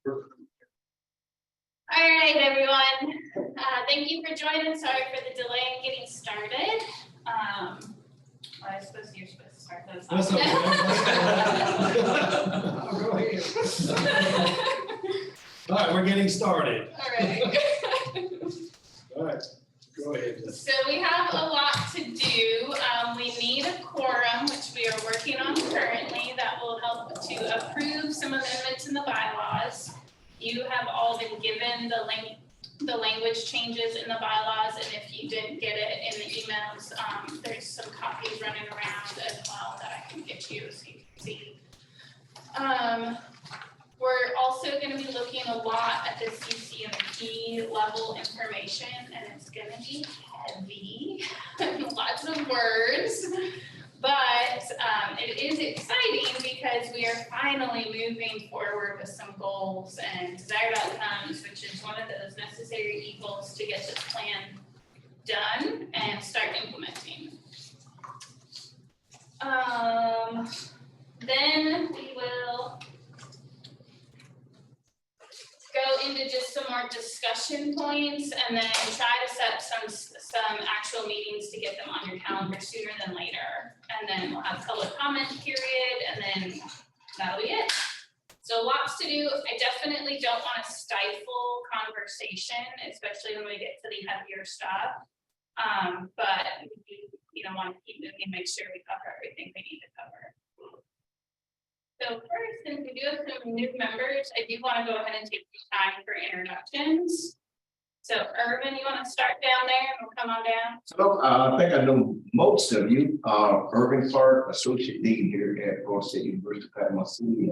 All right, everyone. Thank you for joining. Sorry for the delay in getting started. I suppose you're supposed to start those off. Go ahead. All right, we're getting started. All right. All right, go ahead. So we have a lot to do. We need a quorum, which we are working on currently, that will help to approve some amendments in the bylaws. You have all been given the language changes in the bylaws, and if you didn't get it in the emails, there's some copies running around as well that I can get you so you can see. We're also going to be looking a lot at the CCMP level information, and it's going to be heavy, lots of words, but it is exciting because we are finally moving forward with some goals and desired outcomes, which is one of those necessary evils to get this plan done and start implementing. Then we will go into just some more discussion points and then try to set some actual meetings to get them on your calendar sooner than later. And then we'll have public comment period, and then that'll be it. So lots to do. I definitely don't want to stifle conversation, especially when we get to the heavier stuff. But we want to keep moving, make sure we cover everything we need to cover. So first, since we do have some new members, I do want to go ahead and take some time for introductions. So Irvin, you want to start down there and we'll come on down? So I think I know most of you. Irvin Clark, Associate Dean here at Florida State University, Panama City,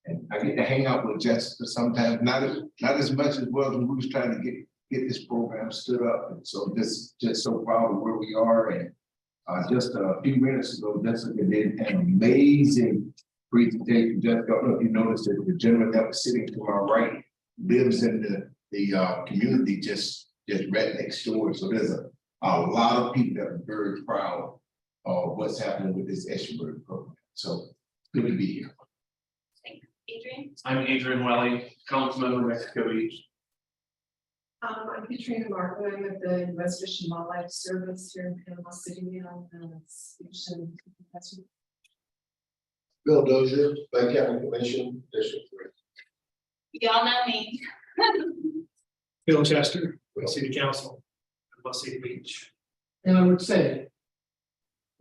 and I get to hang out with Jessica sometimes, not as much as well as we was trying to get this program stood up. And so just so proud of where we are. And just a few minutes ago, Jessica did an amazing presentation. Just don't know if you noticed that the gentleman that was sitting to our right lives in the community just right next door. So there's a lot of people that are very proud of what's happening with this extrovert program. So good to be here. Thanks. Adrian? I'm Adrian Welly, council member, Mexico Beach. I'm Katrina Martin. I'm with the U.S. Fish and Wildlife Service here in Panama City. I'm the speech and professor. Bill Dozier, Lake County Commission, District 3. Y'all know me. Bill Chester, City Council, West City Beach. And I would say,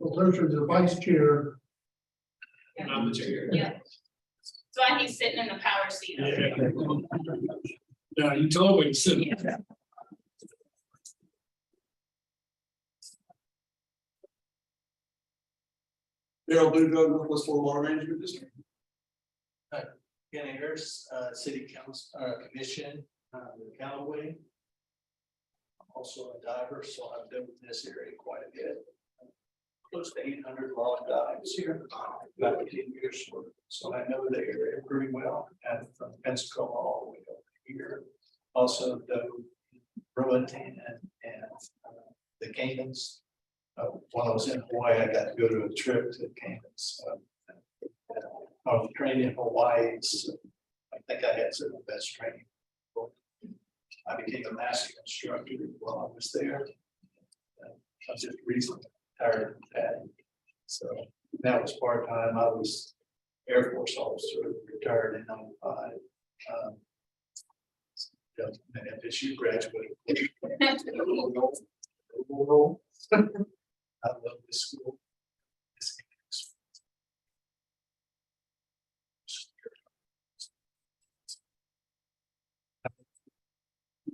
well, Dozier, the vice chair. Yeah. I'm the chair. Yeah. That's why he's sitting in the power seat. Yeah. No, you told me to sit. Yeah. Daryl Bluegrove, Northwest Florida Water Management District. Kenny Harris, City Council Commission, Callaway. I'm also a diver, so I've been in this area quite a bit. Close to 800 long dives here, about 15 years. So I know the area pretty well, and from Pensacola all the way over here. Also, the Bruin and the Caymans. When I was in Hawaii, I got to go to a trip to the Caymans. I was trained in Hawaii, so I think I had some of the best training. I became a master instructor while I was there. I was just recently tired of that. So that was part-time. I was Air Force officer, retired in 95. And FSU graduated. I love this school.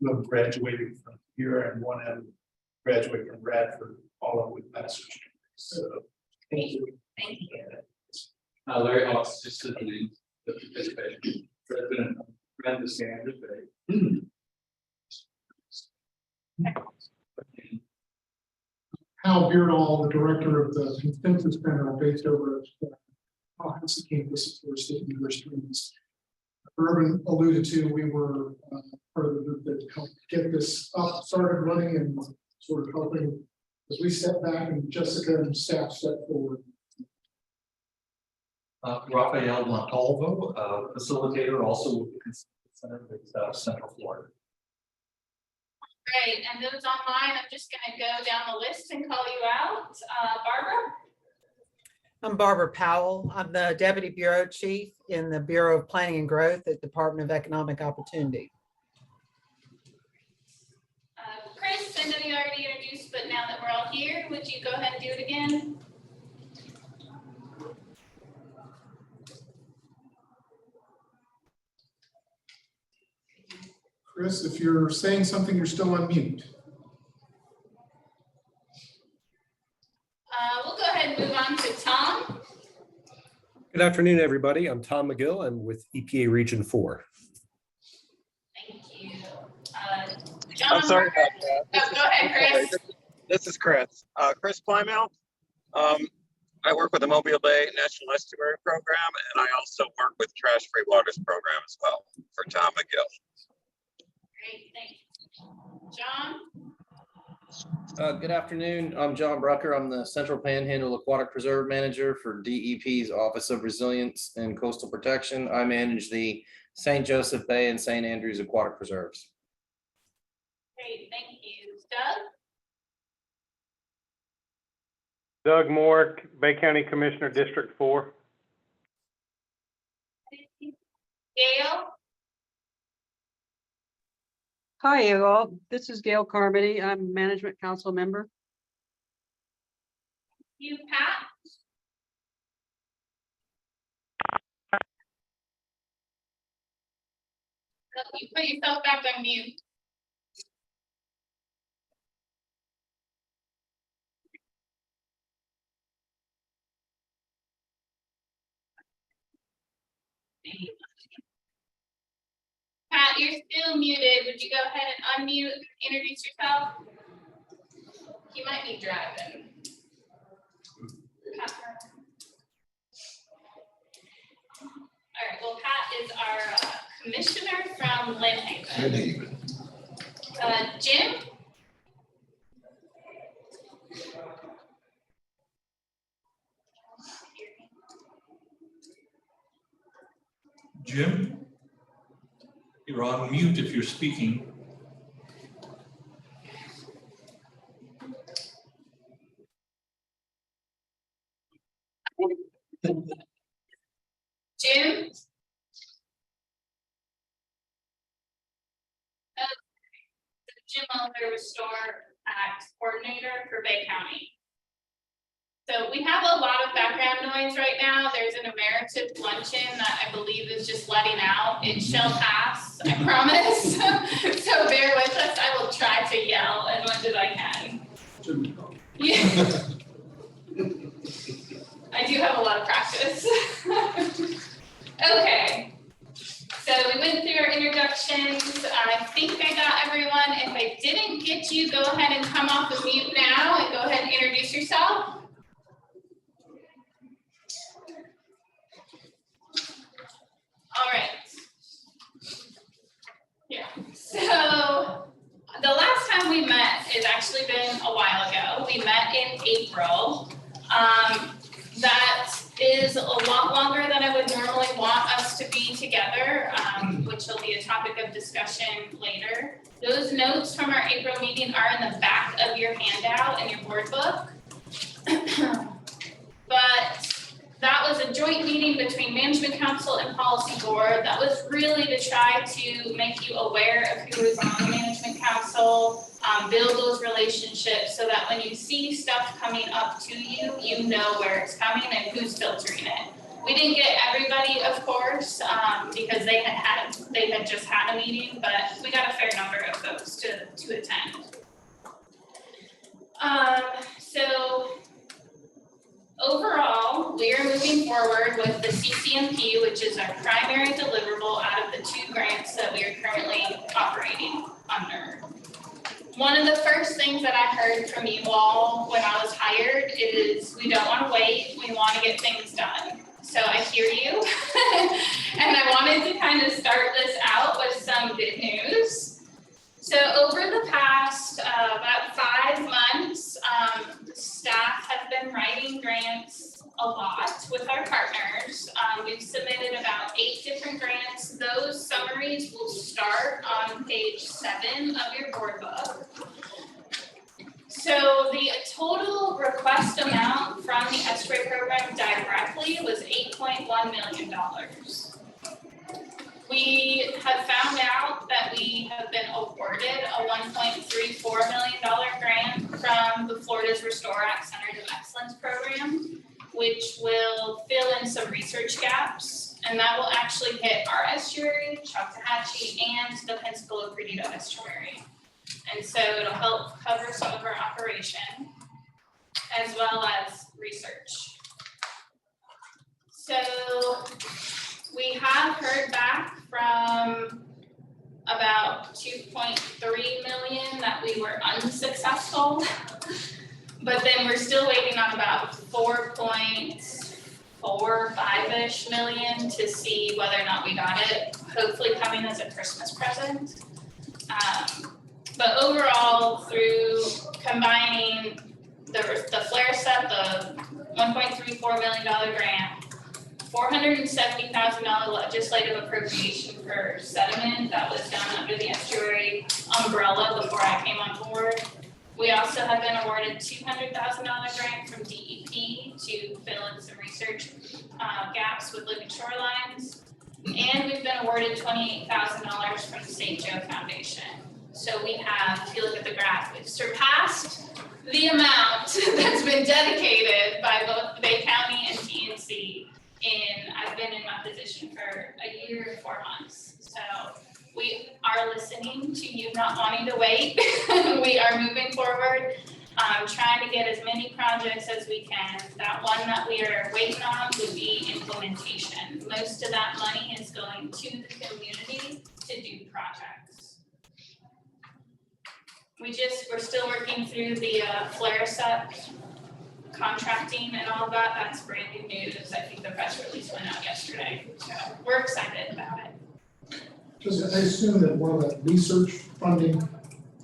One graduated from here and one of them graduated from Radford, all of with master's degrees. So Thank you. Thank you. Larry Hawks, just to the name, the participation. President of Brenda Sanders Bay. Hal Beardall, the director of the consensus panel based over at the campus of Florida State University. Urban alluded to, we were part of the group that helped get this up, started running, and sort of helping as we step back and Jessica and staff step forward. Rafael Montalvo, facilitator, also with the Consensus Center with Central Florida. Great, and those online, I'm just gonna go down the list and call you out. Barbara? I'm Barbara Powell. I'm the Deputy Bureau Chief in the Bureau of Planning and Growth at Department of Economic Opportunity. Chris, I know you already introduced, but now that we're all here, would you go ahead and do it again? Chris, if you're saying something, you're still on mute. We'll go ahead and move on to Tom. Good afternoon, everybody. I'm Tom McGill. I'm with EPA Region 4. Thank you. John. I'm sorry about that. Oh, go ahead, Chris. This is Chris. Chris Plymouth. I work with the Mobile Bay National Estuary Program, and I also work with Trash Free Waters Program as well for Tom McGill. Great, thanks. John? Good afternoon. I'm John Brucker. I'm the Central Panhandle Aquatic Preserve Manager for DEP's Office of Resilience and Coastal Protection. I manage the St. Joseph Bay and St. Andrews Aquatic Preserves. Great, thank you. Doug? Doug Moore, Bay County Commissioner, District 4. Gail? Hi, you all. This is Gail Carmody. I'm Management Council member. You, Pat? You put yourself back on mute. Pat, you're still muted. Would you go ahead and unmute, introduce yourself? You might be driving. Pat. All right, well, Pat is our commissioner from Lynn Haven. Jim? Jim? You're on mute if you're speaking. Jim? Jim Muller, Restore Act Coordinator for Bay County. So we have a lot of background noise right now. There's an emeritus luncheon that I believe is just letting out. It shall pass, I promise. So bear with us. I will try to yell as much as I can. Yeah. I do have a lot of practice. Okay. So we went through our introductions. I think I got everyone. If I didn't get you, go ahead and come off of mute now and go ahead and introduce yourself. All right. Yeah. So the last time we met has actually been a while ago. We met in April. That is a lot longer than I would normally want us to be together, which will be a topic of discussion later. Those notes from our April meeting are in the back of your handout in your board book. But that was a joint meeting between Management Council and Policy Board. That was really to try to make you aware of who is on the Management Council, build those relationships so that when you see stuff coming up to you, you know where it's coming and who's filtering it. We didn't get everybody, of course, because they had just had a meeting, but we got a fair number of folks to attend. So overall, we are moving forward with the CCMP, which is our primary deliverable out of the 2 grants that we are currently operating under. One of the first things that I heard from you all when I was hired is we don't want to wait, we want to get things done. So I hear you. And I wanted to kind of start this out with some good news. So over the past about 5 months, staff have been writing grants a lot with our partners. We've submitted about 8 different grants. Those summaries will start on page 7 of your board book. So the total request amount from the S-Ray program directly was $8.1 million. We have found out that we have been awarded a $1.34 million grant from the Florida's Restore Act Centers of Excellence program, which will fill in some research gaps, and that will actually hit our estuary, Choctawhatchee, and the Pensacola Perdido estuary. And so it'll help cover some of our operation as well as research. So we have heard back from about 2.3 million that we were unsuccessful, but then we're still waiting on about 4.45-ish million to see whether or not we got it, hopefully coming as a Christmas present. But overall, through combining the flare set, the $1.34 million grant, $470,000 legislative appropriation for sediment that was done under the estuary umbrella before I came on board. We also have been awarded $200,000 grant from DEP to fill in some research gaps with living shorelines. And we've been awarded $28,000 from the St. Joe Foundation. So we have, if you look at the graph, we've surpassed the amount that's been dedicated by both Bay County and TNC. And I've been in my position for a year and 4 months. So we are listening to you not wanting to wait. We are moving forward, trying to get as many projects as we can. That one that we are waiting on would be implementation. Most of that money is going to the community to do projects. We're still working through the flare set contracting and all of that. That's brand new news. I think the press release went out yesterday. So we're excited about it. Because I assume that one of the research funding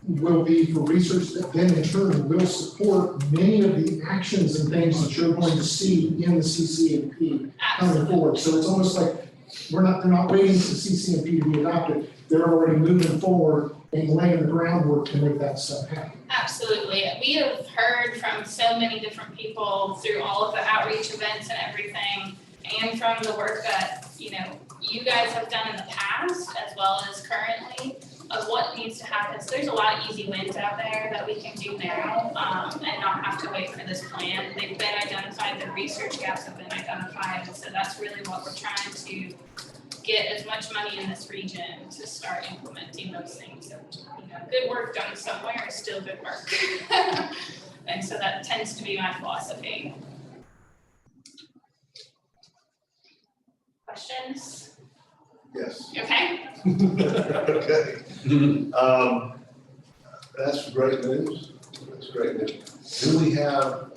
will be for research that then in turn will support many of the actions and things that you're going to see in the CCMP coming forward. So it's almost like they're not waiting for the CCMP to be adopted. They're already moving forward and laying the groundwork to make that stuff happen. Absolutely. We have heard from so many different people through all of the outreach events and everything, and from the work that, you guys have done in the past as well as currently, of what needs to happen. So there's a lot of easy wins out there that we can do now, and not have to wait for this plan. They've been identified, the research gaps have been identified, and so that's really what we're trying to get as much money in this region to start implementing those things. So, good work done somewhere is still good work. And so that tends to be my philosophy. Questions? Yes. Okay. Okay. That's great news. That's great news. Do we have,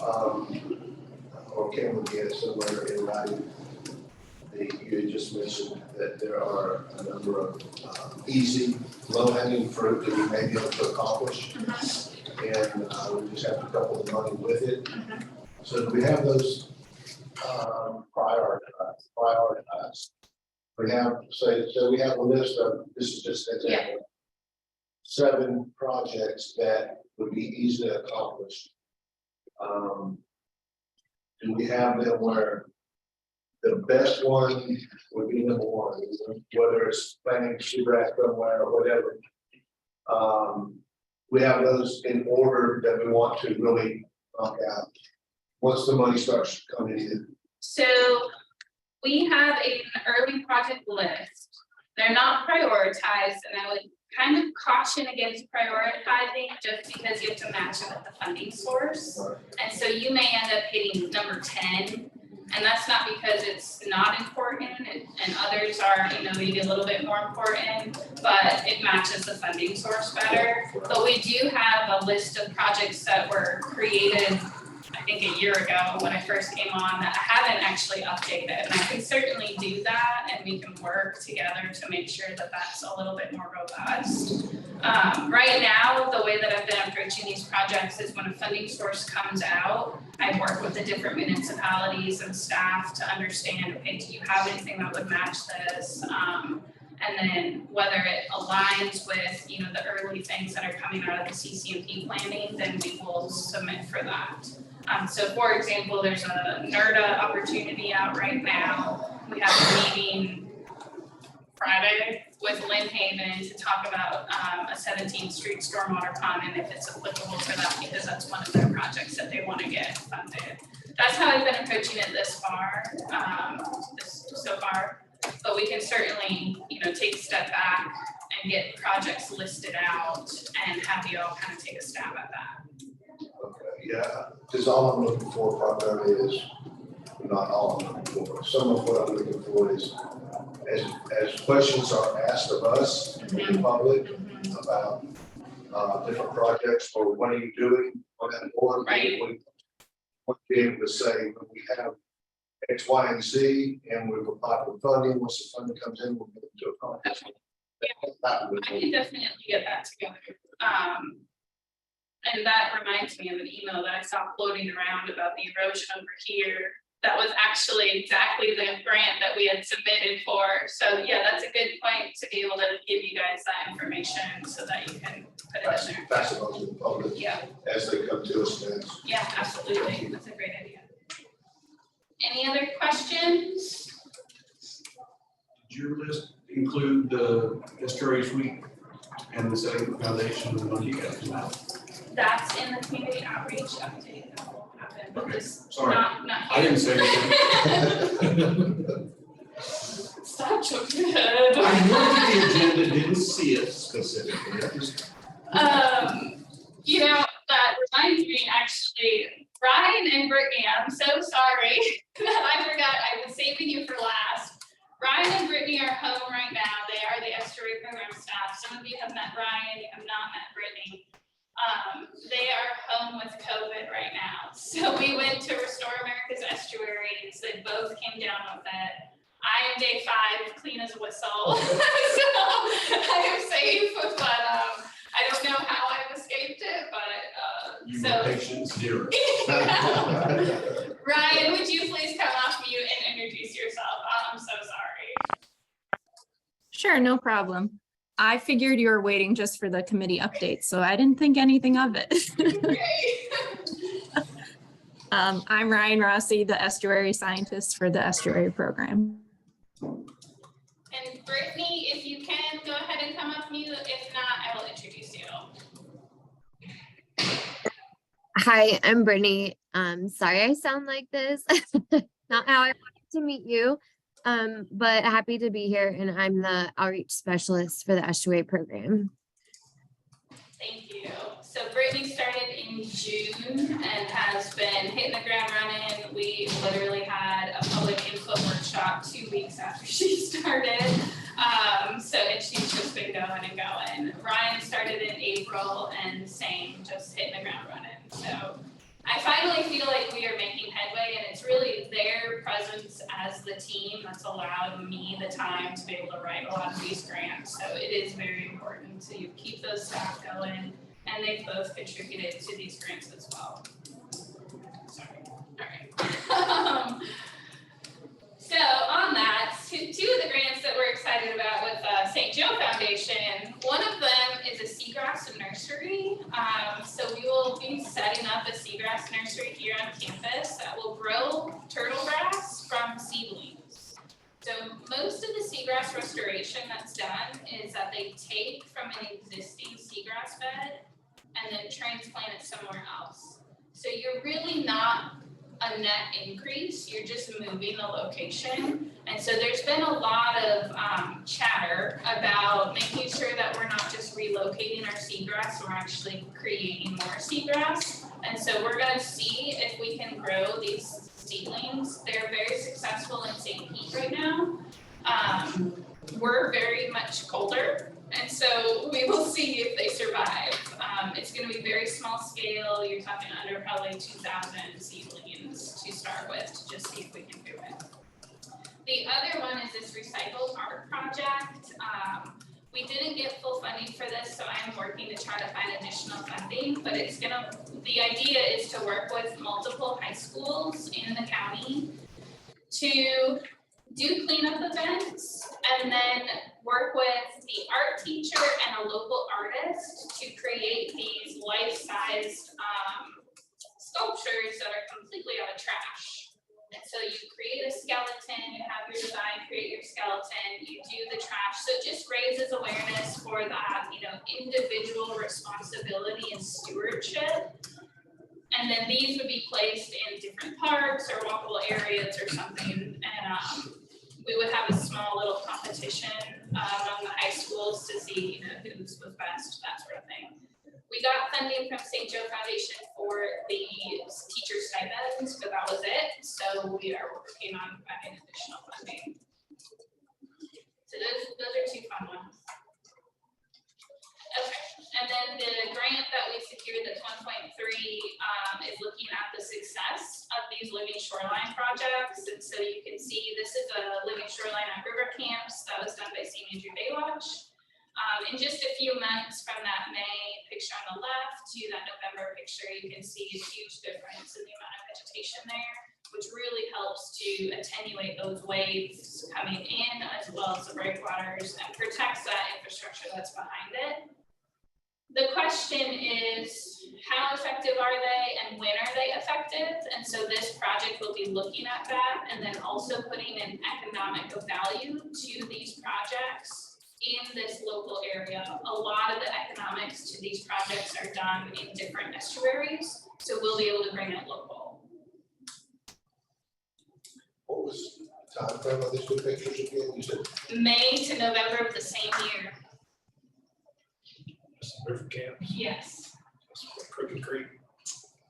or can we get somewhere in writing? You had just mentioned that there are a number of easy, low-hanging fruit that we may be able to accomplish. And we just have to couple the money with it. So do we have those prioritized? We have, so we have a list of, this is just an example, 7 projects that would be easily accomplished. Do we have them where the best one would be number 1, whether it's planting seagrass somewhere or whatever? We have those in order that we want to really knock out once the money starts coming in. So we have an early project list. They're not prioritized, and I would kind of caution against prioritizing just because you have to match it with the funding source. And so you may end up hitting number 10. And that's not because it's not important, and others are, maybe a little bit more important, but it matches the funding source better. But we do have a list of projects that were created, I think a year ago when I first came on, that I haven't actually updated. And I can certainly do that, and we can work together to make sure that that's a little bit more robust. Right now, the way that I've been approaching these projects is when a funding source comes out, I work with the different municipalities and staff to understand, okay, do you have anything that would match this? And then whether it aligns with, you know, the early things that are coming out of the CCMP planning, then we will submit for that. So for example, there's a NERDA opportunity out right now. We have a meeting Friday with Lynn Haven to talk about a 17th Street stormwater pond and if it's applicable for that, because that's one of their projects that they want to get funded. That's how I've been approaching it this far, so far. But we can certainly, you know, take a step back and get projects listed out and have you all kind of take a stab at that. Okay, yeah, because all I'm looking for primarily is, not all I'm looking for, some of what I'm looking for is, as questions are asked of us, in the public, about different projects, or what are you doing on that board? Right. We want to be able to say, when we have X, Y, and Z, and we've applied for funding, once the funding comes in, we'll get into a contract. I can definitely get that together. And that reminds me of an email that I saw floating around about the erosion over here. That was actually exactly the grant that we had submitted for. So yeah, that's a good point to be able to give you guys that information so that you can put it in there. Pass it on to the public. Yeah. As they come to us next. Yeah, absolutely. That's a great idea. Any other questions? Did your list include the estuaries week and the setting of the foundation and the money you guys have? That's in the community outreach update that will happen, but Okay, this, sorry. not I here. didn't say anything. Stop joking your head. I looked at the agenda, didn't see it specifically. I just- You know, that reminds me actually, Ryan and Brittany, I'm so sorry that I forgot, I was saving you for last. Ryan and Brittany are home right now. They are the estuary program staff. Some of you have met Ryan, you have not met Brittany. They are home with COVID right now. So we went to Restore America's Estuaries. They both came down with it. I am day 5, clean as a whistle. So I am safe, but I don't know how I've escaped it, but You so. were patient zero. Ryan, would you please come off mute and introduce yourself? I'm so sorry. Sure, no problem. I figured you were waiting just for the committee update, so I didn't think anything of it. I'm Ryan Rossi, the estuary scientist for the estuary program. And Brittany, if you can, go ahead and come off mute. If not, I will introduce you. Hi, I'm Brittany. Sorry I sound like this. Not how I wanted to meet you, but happy to be here, and I'm the outreach specialist for the estuary program. Thank you. So Brittany started in June and has been hitting the ground running. We literally had a public input workshop 2 weeks after she started. And she's just been going and going. Ryan started in April and same, just hitting the ground running. So I finally feel like we are making headway, and it's really their presence as the team that's allowed me the time to be able to write a lot of these grants. So it is very important to keep those staff going, and they've both contributed to these grants as well. Sorry. All right. So on that, two of the grants that we're excited about with St. Joe Foundation, one of them is a seagrass nursery. So we will be setting up a seagrass nursery here on campus that will grow turtle grass from seedlings. So most of the seagrass restoration that's done is that they take from an existing seagrass bed and then transplant it somewhere else. So you're really not a net increase, you're just moving the location. And so there's been a lot of chatter about making sure that we're not just relocating our seagrass, we're actually creating more seagrass. And so we're gonna see if we can grow these seedlings. They're very successful in St. Pete right now. We're very much colder, and so we will see if they survive. It's gonna be very small scale. You're talking under probably 2,000 seedlings to start with, to just see if we can do it. The other one is this recycled art project. We didn't get full funding for this, so I am working to try to find additional funding, but the idea is to work with multiple high schools in the county to do cleanup events and then work with the art teacher and a local artist to create these life-sized sculptures that are completely out of trash. And so you create a skeleton, you have your design, create your skeleton, you do the trash. So it just raises awareness for that, individual responsibility and stewardship. And then these would be placed in different parks or walkable areas or something. And we would have a small little competition among the high schools to see, whose was best, that sort of thing. We got funding from St. Joe Foundation for the teacher stipends, but that was it. So we are working on finding additional funding. So those are two fun ones. Okay, and then the grant that we secured, that's 1.3, is looking at the success of these living shoreline projects. And so you can see this is a living shoreline at river camps that was done by St. Andrew Baywatch. In just a few months from that May picture on the left to that November picture, you can see a huge difference in the amount of vegetation there, which really helps to attenuate those waves coming in as well as the breakwaters and protects that infrastructure that's behind it. The question is, how effective are they and when are they effective? And so this project will be looking at that and then also putting an economic value to these projects in this local area. A lot of the economics to these projects are done in different estuaries, so we'll be able to bring it local. What was the time frame on these two pictures again? You said May to November of the same year. River camps, Yes. Crooked Creek.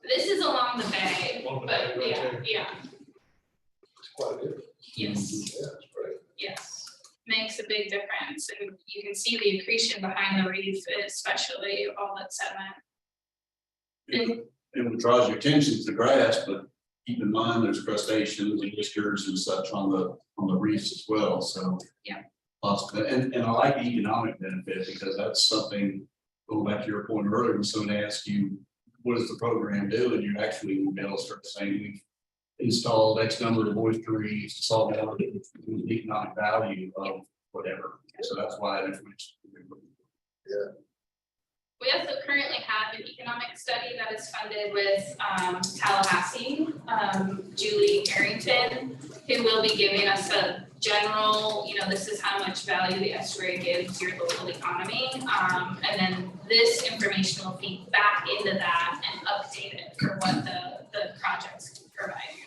This is along the bay, Along the but bay, right there. yeah, it's quite a difference. yes, Yeah, it's great. yes. Makes a big difference, and you can see the accretion behind the reef, especially all that sediment. And what draws your attention is the grass, but keep in mind there's crustaceans and oysters and such on the reefs as well, so. Yeah. Lots of, and I like the economic benefit because that's something, going back to your point earlier, when someone asks you, what does the program do? And you actually will be able to start saying, we've installed X number of oysteries to solve the economic value of whatever. So that's why that information. Yeah. We also currently have an economic study that is funded with Tallahassee, Julie Arrington, who will be giving us a general, this is how much value the estuary gives your local economy. And then this information will feed back into that and update it for what the projects can provide you.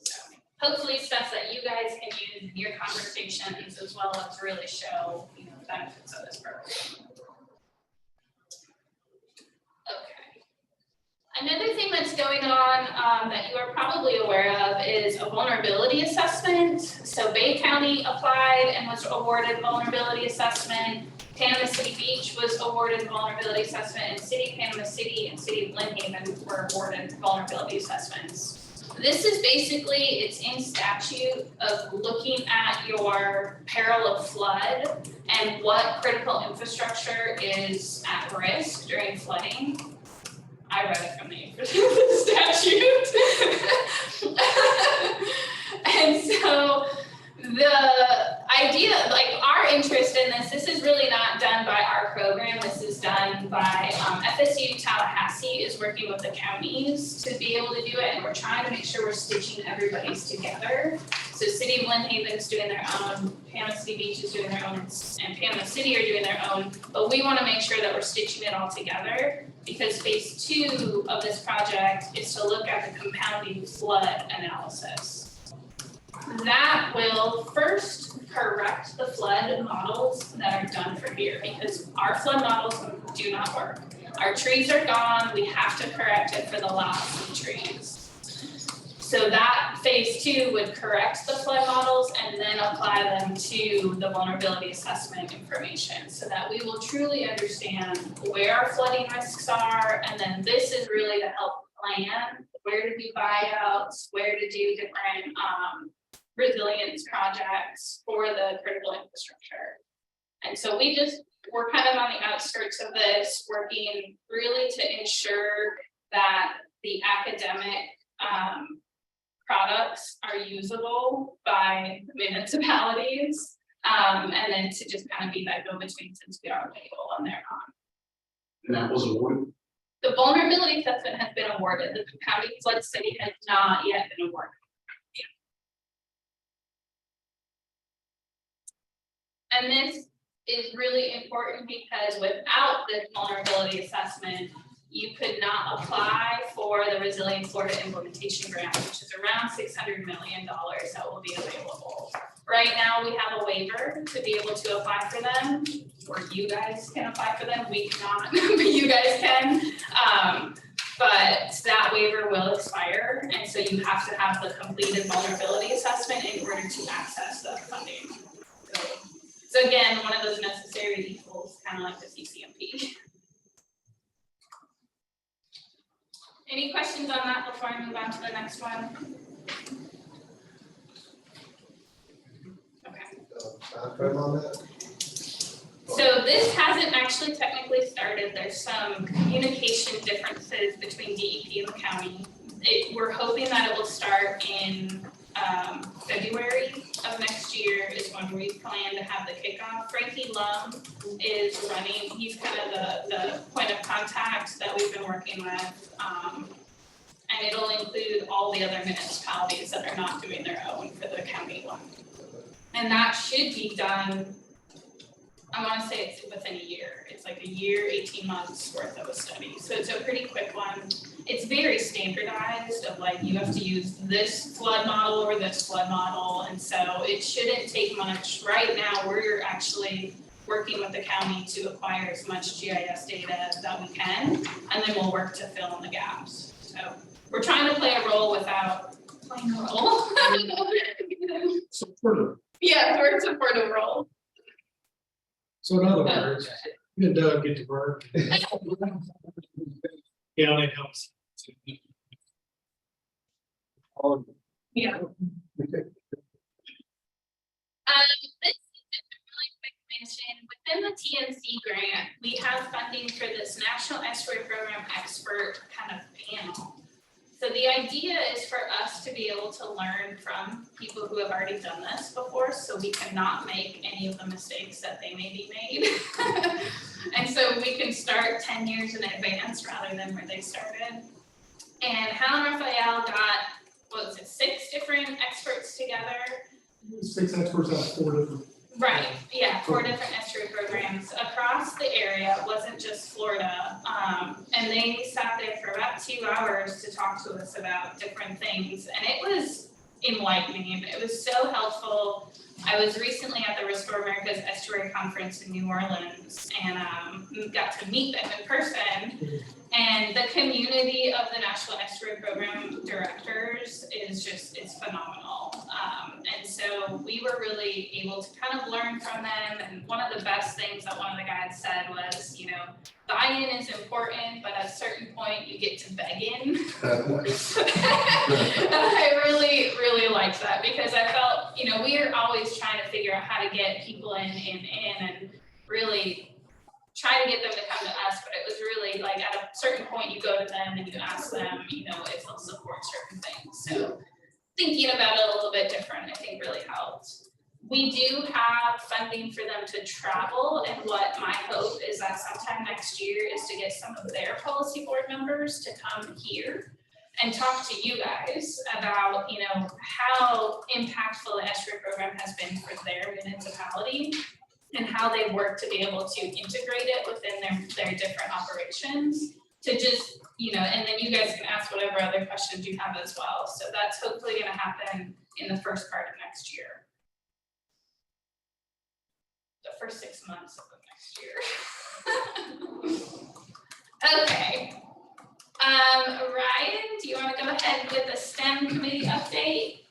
So hopefully stuff that you guys can use in your conversations as well as really show, the benefits of this program. Another thing that's going on that you are probably aware of is a vulnerability assessment. So Bay County applied and was awarded vulnerability assessment. Panama City Beach was awarded vulnerability assessment, and City of Panama City and City of Lynn Haven were awarded vulnerability assessments. This is basically, it's in statute of looking at your peril of flood and what critical infrastructure is at risk during flooding. I read it from the statute. And so the idea, our interest in this is really not done by our program. This is done by FSU Tallahassee is working with the counties to be able to do it. And we're trying to make sure we're stitching everybody's together. So City of Lynn Haven's doing their own, Panama City Beach is doing their own, and Panama City are doing their own. But we want to make sure that we're stitching it all together, because phase 2 of this project is to look at the compounding flood analysis. That will first correct the flood models that are done for here, because our flood models do not work. Our trees are gone, we have to correct it for the loss of trees. So that phase 2 would correct the flood models and then apply them to the vulnerability assessment information so that we will truly understand where our flooding risks are. And then this is really to help plan where to do buyouts, where to do different resilience projects for the critical infrastructure. And so we're kind of on the outskirts of this, working really to ensure that the academic products are usable by municipalities. And then to just kind of be that go-between since we are available and they're not. And that was awarded. The vulnerability assessment has been awarded. The county flood city has not yet been awarded. And this is really important because without this vulnerability assessment, you could not apply for the Resilient Florida Implementation Grant, which is around $600 million that will be available. Right now, we have a waiver to be able to apply for them, or you guys can apply for them. We cannot, but you guys can. But that waiver will expire, and so you have to have the completed vulnerability assessment in order to access the funding. So again, one of those necessary evils, kind of like the CCMP. Any questions on that before I move on to the next one? Timeframe on that? So this hasn't actually technically started. There's some communication differences between DEP and the county. We're hoping that it will start in February of next year is when we plan to have the kickoff. Frankie Lum is running, he's kind of the point of contact that we've been working with. And it'll include all the other municipalities that are not doing their own for the county one. And that should be done, I want to say it's within a year. It's like a year, 18 months worth of a study. So it's a pretty quick one. It's very standardized of like, you have to use this flood model or this flood model. And so it shouldn't take much. Right now, we're actually working with the county to acquire as much GIS data that we can, and then we'll work to fill in the gaps. So we're trying to play a role without playing a role. Supportive. Yeah, we're a supportive role. So in other words, you and Doug get to work. Yeah, it helps. Yeah. This is just a really quick mention. Within the TNC grant, we have funding for this National Estuary Program Expert kind of panel. So the idea is for us to be able to learn from people who have already done this before, so we cannot make any of the mistakes that they may be made. And so we can start 10 years in advance rather than where they started. And Hal and Raphael got, what was it, 6 different experts together? 6 experts out of 4 different. Right, yeah, 4 different estuary programs across the area. It wasn't just Florida. And they sat there for about 2 hours to talk to us about different things. And it was enlightening. It was so helpful. I was recently at the Restore America's Estuary Conference in New Orleans and got to meet them in person. And the community of the National Estuary Program directors is just, it's phenomenal. And so we were really able to kind of learn from them. And one of the best things that one of the guys said was, you know, buy-in is important, but at a certain point you get to beg in. I really, really liked that because I felt, you know, we are always trying to figure out how to get people in and really try to get them to come to us, but it was really like at a certain point you go to them and you ask them, you know, if they'll support certain things. So thinking about it a little bit different, I think really helped. We do have funding for them to travel, and what my hope is that sometime next year is to get some of their policy board members to come here and talk to you guys about, you know, how impactful the estuary program has been for their municipality and how they work to be able to integrate it within their different operations to just, you know, and then you guys can ask whatever other questions you have as well. So that's hopefully going to happen in the first part of next year. The first 6 months of the next year. Okay. Ryan, do you want to go ahead with the STEM committee update?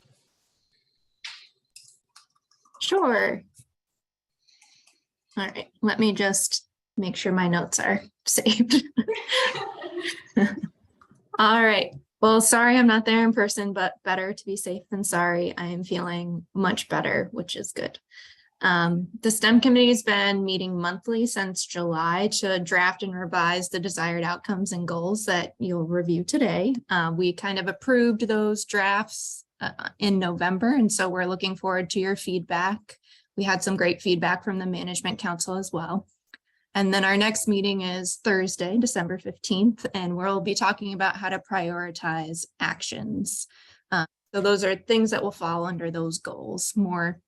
Sure. All right, let me just make sure my notes are saved. All right. Well, sorry I'm not there in person, but better to be safe than sorry. I am feeling much better, which is good. The STEM committee has been meeting monthly since July to draft and revise the desired outcomes and goals that you'll review today. We kind of approved those drafts in November, and so we're looking forward to your feedback. We had some great feedback from the Management Council as well. And then our next meeting is Thursday, December 15th, and we'll be talking about how to prioritize actions. So those are things that will fall under those goals,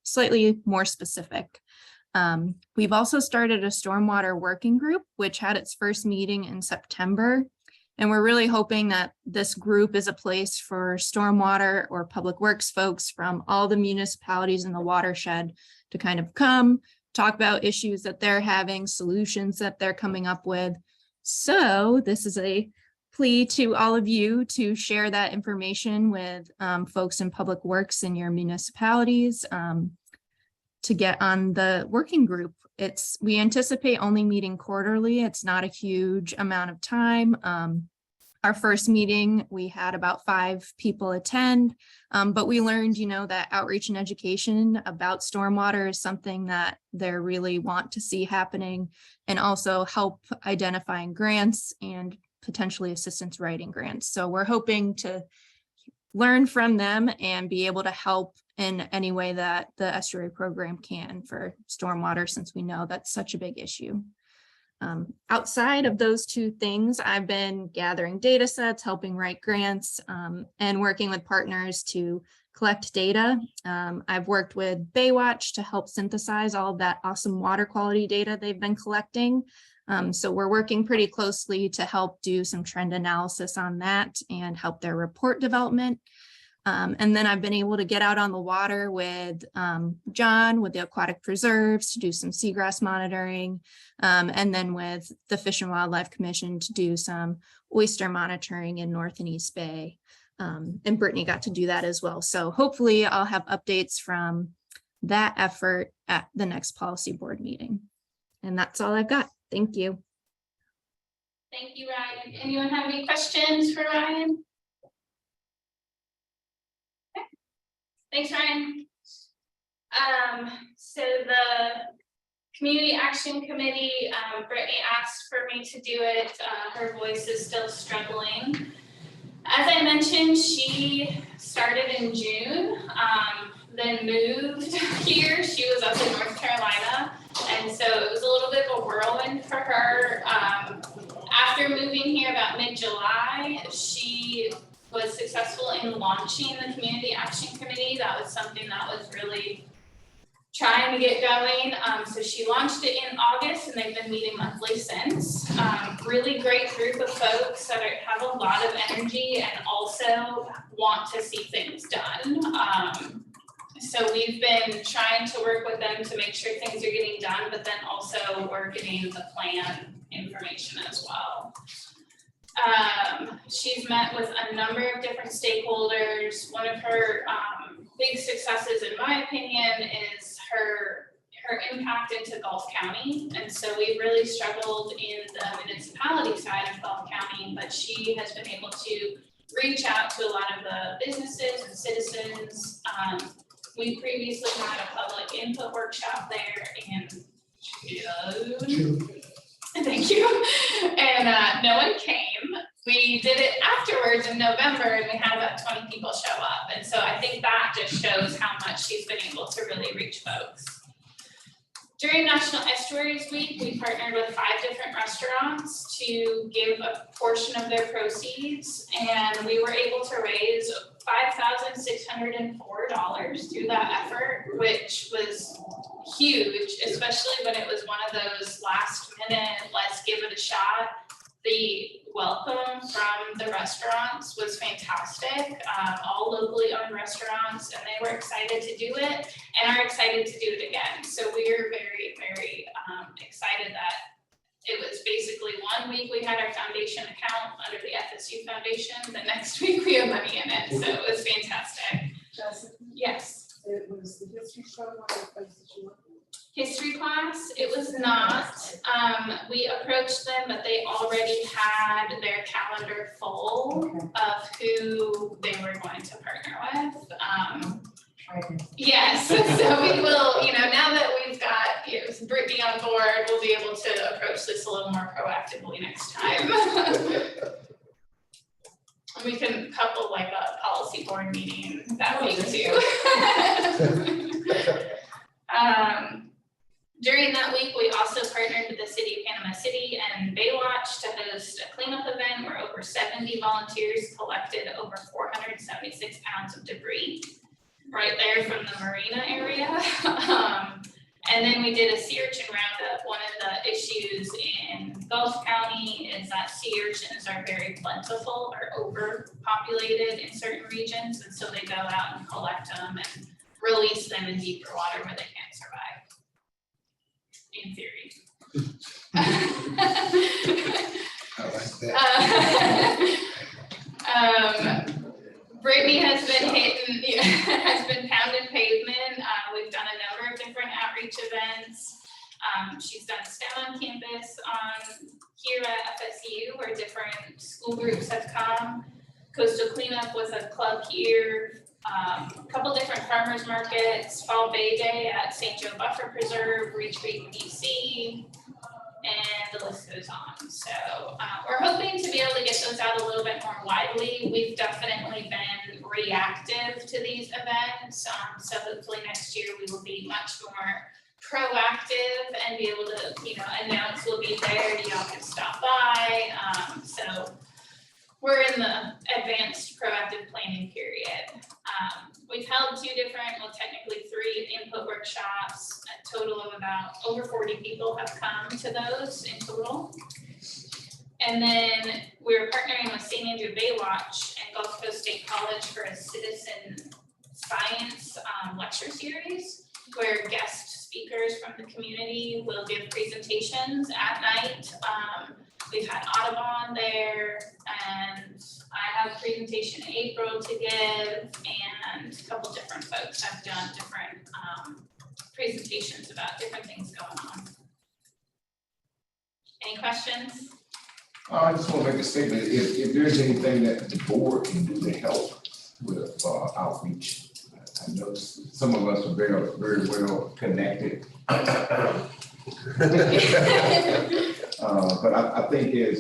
slightly more specific. We've also started a stormwater working group, which had its first meeting in September. And we're really hoping that this group is a place for stormwater or public works folks from all the municipalities in the watershed to kind of come, talk about issues that they're having, solutions that they're coming up with. So this is a plea to all of you to share that information with folks in public works in your municipalities to get on the working group. We anticipate only meeting quarterly. It's not a huge amount of time. Our first meeting, we had about 5 people attend, but we learned, that outreach and education about stormwater is something that they really want to see happening, and also help identifying grants and potentially assistance writing grants. So we're hoping to learn from them and be able to help in any way that the estuary program can for stormwater, since we know that's such a big issue. Outside of those 2 things, I've been gathering data sets, helping write grants, and working with partners to collect data. I've worked with Baywatch to help synthesize all of that awesome water quality data they've been collecting. So we're working pretty closely to help do some trend analysis on that and help their report development. And then I've been able to get out on the water with John with the aquatic preserves to do some seagrass monitoring, and then with the Fish and Wildlife Commission to do some oyster monitoring in North and East Bay. And Brittany got to do that as well. So hopefully I'll have updates from that effort at the next policy board meeting. And that's all I've got. Thank you. Thank you, Ryan. Anyone have any questions for Ryan? Okay. Thanks, Ryan. So the Community Action Committee, Brittany asked for me to do it. Her voice is still struggling. As I mentioned, she started in June, then moved here. She was up in North Carolina, and so it was a little bit of a whirlwind for her. After moving here about mid-July, she was successful in launching the Community Action Committee. That was something that was really trying to get going. So she launched it in August, and they've been meeting monthly since. Really great group of folks that have a lot of energy and also want to see things done. So we've been trying to work with them to make sure things are getting done, but then also we're getting the plan information as well. She's met with a number of different stakeholders. One of her big successes, in my opinion, is her impact into Gulf County. And so we've really struggled in the municipality side of Gulf County, but she has been able to reach out to a lot of the businesses and citizens. We previously had a public input workshop there in June. Thank you. And no one came. We did it afterwards in November, and we had about 20 people show up. And so I think that just shows how much she's been able to really reach folks. During National Estuaries Week, we partnered with 5 different restaurants to give a portion of their proceeds, and we were able to raise $5,604 through that effort, which was huge, especially when it was one of those last minute, let's give it a shot. The welcome from the restaurants was fantastic, all locally owned restaurants, and they were excited to do it and are excited to do it again. So we're very, very excited that it was basically 1 week we had our foundation account under the FSU Foundation, the next week we have money in it, so it was fantastic. Jessica? Yes. It was the history program, History class, it was not. We approached them, but they already had their calendar full of who they were going to partner with. Yes, so we will, now that we've on board, we'll be able to approach this a little more proactively next time. We can couple like a policy board meeting that week too. During that week, we also partnered with the city of Panama City and Baywatch to host a cleanup event where over 70 volunteers collected over 476 pounds of debris right there from the marina area. And then we did a sea urchin roundup. One of the issues in Gulf County is that sea urchins are very plentiful or overpopulated in certain regions. And so they go out and collect them and release them in deeper water where they can't survive. In theory. I like that. Brittany has been has been pounding pavement. We've done a number of different outreach events. She's done STEM on campus here at FSU, where different school groups have come. Coastal Cleanup was a club here. A couple different farmers markets, Fall Bay Day at St. Joe Buffer Preserve, Retreat DC, and the list goes on. So we're hoping to be able to get those out a little bit more widely. We've definitely been reactive to these events. So hopefully next year we will be much more proactive and be able to, announce we'll be there, y'all can stop by. So we're in the advanced proactive planning period. We've held technically 3 input workshops. A total of about over 40 people have come to those in total. And then we're partnering with St. Andrew Baywatch and Gulf Coast State College for a citizen science lecture series where guest speakers from the community will give presentations at night. We've had Audubon there, and I have a presentation in April to give, and a couple different folks have done different presentations about different things going on. Any questions? I just want to make a statement. If there's anything that the board can do to help with outreach, I know some of us are very, very well connected. But I think if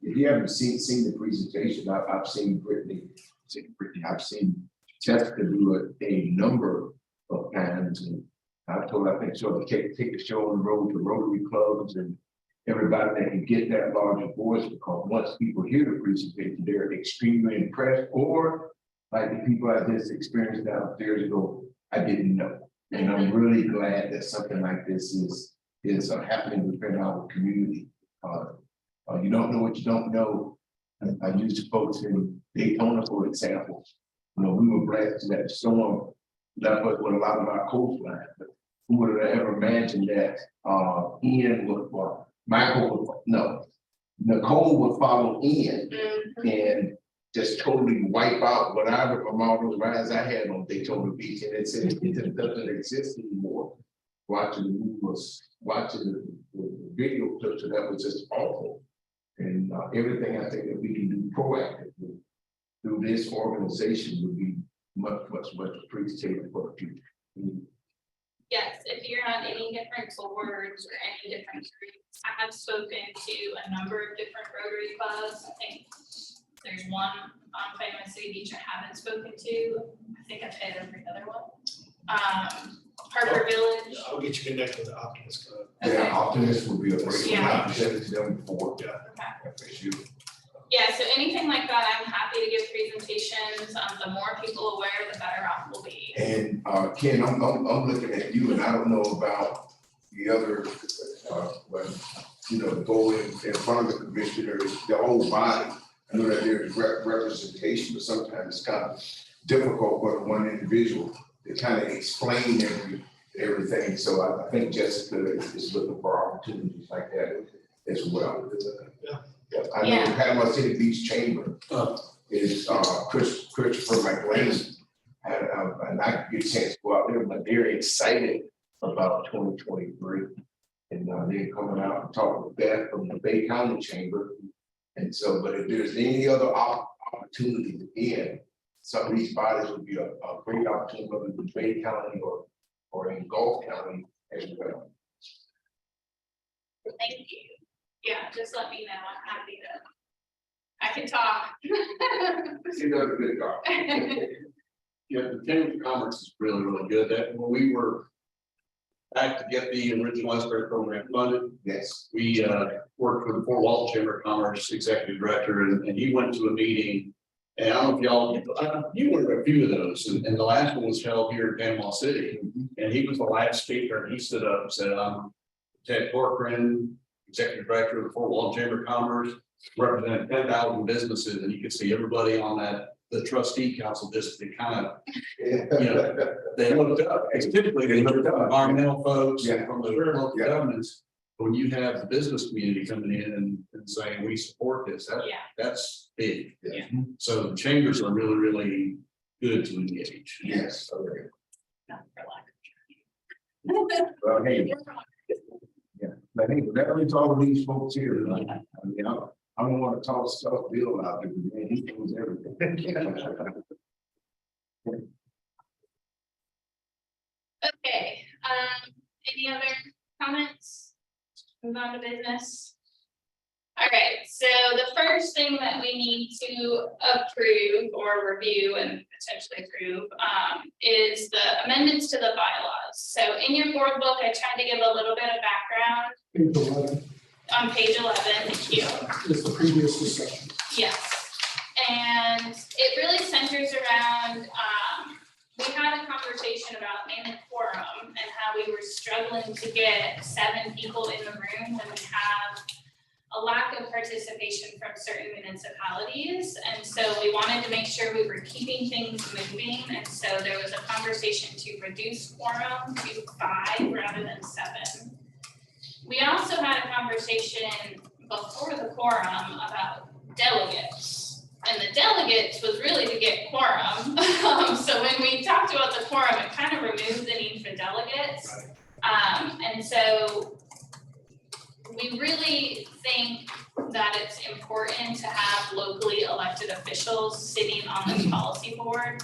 you haven't seen the presentation, I've seen Brittany, I've seen Jessica do a number of times, and I've told her I think she'll take the show on the road to Rotary clubs and everybody that can get that larger voice, because once people hear the presentation, they're extremely impressed, or like the people I just experienced downstairs ago, I didn't know. And I'm really glad that something like this is happening within our community. You don't know what you don't know. I use the folks in Daytona, for example. We were blessed that the storm left us with a lot of our coastline. But who would have ever imagined that Ian would, Nicole would follow Ian and just totally wipe out whatever from all those rides I had on Daytona Beach, and it said it just doesn't exist anymore. Watching the video clips of that was just awful. And everything I think that we can do proactively through this organization would be much appreciated for the future. Yes, if you're on any different boards or any different groups, I have spoken to a number of different Rotary clubs. I think there's one on Panama City Beach I haven't spoken to. I think I've hit every other one. Harbor Village. I'll get you connected with the Optimist Club. Yeah, Optimist would be a great one. I've presented to them before. Yeah. Okay. Yeah, so anything like that, I'm happy to give presentations. The more people aware, the better off we'll be. And Ken, I'm looking at you, and I don't know about the other, going in front of the commissioners, the whole body. I know that there's representation, but sometimes it's kind of difficult for one individual to kind of explain everything. So I think Jessica is looking for opportunities like that as well. I know the Panama City Beach Chamber is Christopher McLean, and I get a chance to go out there, but they're excited about 2023. And they're coming out and talking with that from the Bay County Chamber. And so, but if there's any other opportunities, again, some of these bodies would be a great opportunity, whether in Bay County or in Gulf County as well. Thank you. Yeah, just let me know. I'm happy to. I can talk. She does a good job. Yeah, the Chamber of Commerce is really, really good. That when we were back to get the original Westbury program funded, Yes. we worked with the Fort Walton Chamber of Commerce Executive Director, and he went to a meeting. And I don't know if y'all, you went to a few of those, and the last one was held here in Panama City. And he was the last speaker, and he stood up and said, I'm Ted Corcoran, Executive Director of the Fort Walton Chamber of Commerce, represented 10,000 businesses, and you could see everybody on that, the trustee council, just to kind of, you know, they looked up, because typically they looked up environmental folks and from the local governments. When you have the business community coming in and saying, we support this, that's big. Yeah. So the chambers are really, really good to engage. Yes. Okay. Not for lack of Well, hey. Yeah, but hey, whatever we talk to these folks here, I mean, I don't want to talk stuff Bill out there, man, he knows everything. Okay, any other comments? Move on to business. All right, so the first thing that we need to approve or review and potentially approve is the amendments to the bylaws. So in your board book, I tried to give a little bit of background. Page 11 On page 11, thank you. is the previous discussion. Yes, and it really centers around, we had a conversation about name and quorum and how we were struggling to get 7 people in the room when we have a lack of participation from certain municipalities. And so we wanted to make sure we were keeping things moving. And so there was a conversation to reduce quorum to 5 rather than 7. We also had a conversation before the quorum about delegates. And the delegates was really to get quorum. So when we talked about the quorum, it kind of removed the need for delegates. And so we really think that it's important to have locally elected officials sitting on this policy board.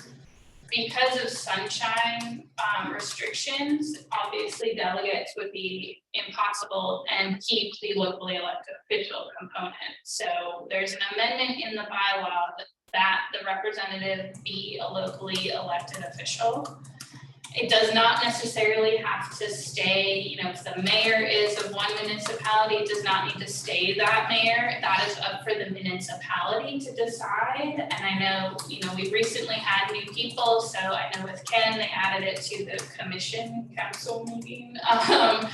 Because of sunshine restrictions, obviously delegates would be impossible and keep the locally elected official component. So there's an amendment in the bylaw that the representative be a locally elected official. It does not necessarily have to stay, you know, if the mayor is of one municipality, it does not need to stay that mayor. That is up for the municipality to decide. And I know, you know, we recently had new people, so I know with Ken, they added it to the commission council meeting. And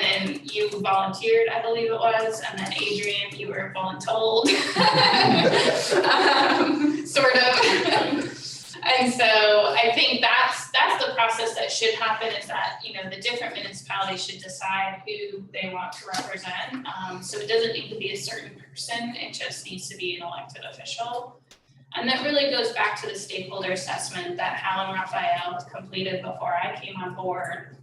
then you volunteered, I believe it was, and then Adrian, you were voluntold. Sort of. And so I think that's the process that should happen, is that, you know, the different municipalities should decide who they want to represent. So it doesn't need to be a certain person, it just needs to be an elected official. And that really goes back to the stakeholder assessment that Hal and Raphael completed before I came on board,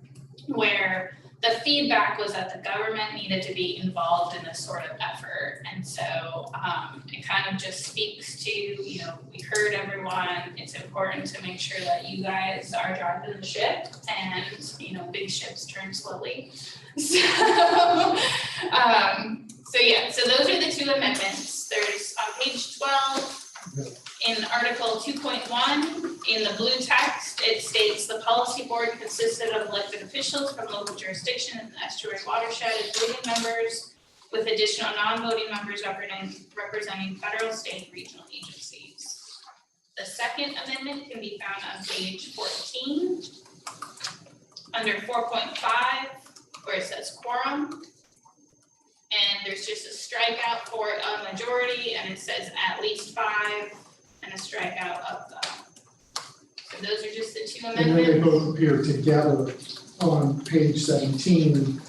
where the feedback was that the government needed to be involved in this sort of effort. And so it kind of just speaks to, you know, we heard everyone, it's important to make sure that you guys are driving the ship, and, you know, big ships turn slowly. So, so those are the 2 amendments. There's on page 12, in Article 2.1, in the blue text, it states the policy board consisted of elected officials from local jurisdiction and the estuary watershed as voting members, with additional non-voting members representing federal, state, and regional agencies. The second amendment can be found on page 14, under 4.5, where it says quorum. And there's just a strikeout for a majority, and it says at least 5, and a strikeout of the. So those are just the 2 amendments. And then they both appear together on page 17,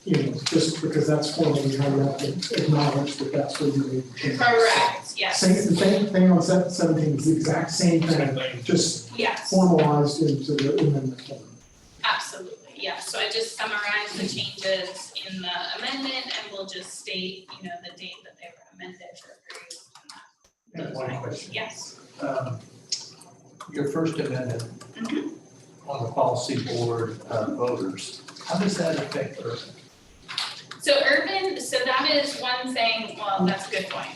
you know, just because that's formally how you have to acknowledge that that's where you made the change. Correct, yes. The same thing on 17 is the exact same thing, just formalized into the amendment form. Absolutely, yeah. So I just summarized the changes in the amendment, and we'll just state, you know, the date that they were amended or approved. And one question. Yes. Your first amendment on the policy board voters, how does that affect urban? So urban, so that is one thing, well, that's a good point.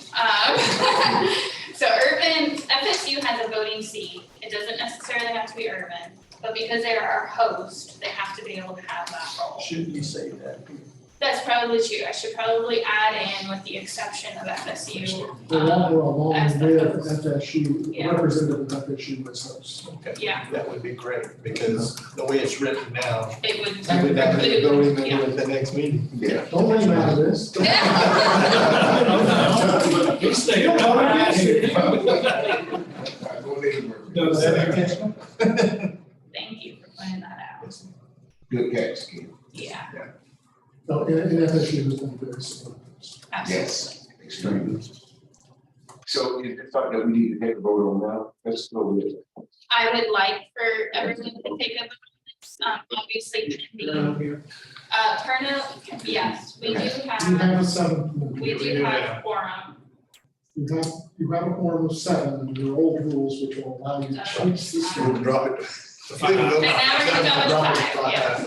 So urban, FSU has a voting seat. It doesn't necessarily have to be urban, but because they are our host, they have to be able to have that role. Shouldn't you say that? That's probably true. I should probably add in with the exception of FSU. Along as the with host. FSU, Yeah. representative of FSU was host. Okay. Yeah. That would be great, because the way it's written now, It would. you would have to go in Yeah. at the next meeting. Yeah. Don't let him out of this. We stay. Thank you for pointing that out. Good catch, Keith. Yeah, No, and FSU was one very supportive. absolutely. Yes, extremely. So is it something that we need to take a vote on now? Let's go with it. I would like for everyone to take a vote. Obviously, it can be, turnout, yes, we do You have, have a seven. we do have a quorum. You have a quorum of seven, and your old rules, which will allow you to change. We'll drop it. And now we're gonna go with five, yeah.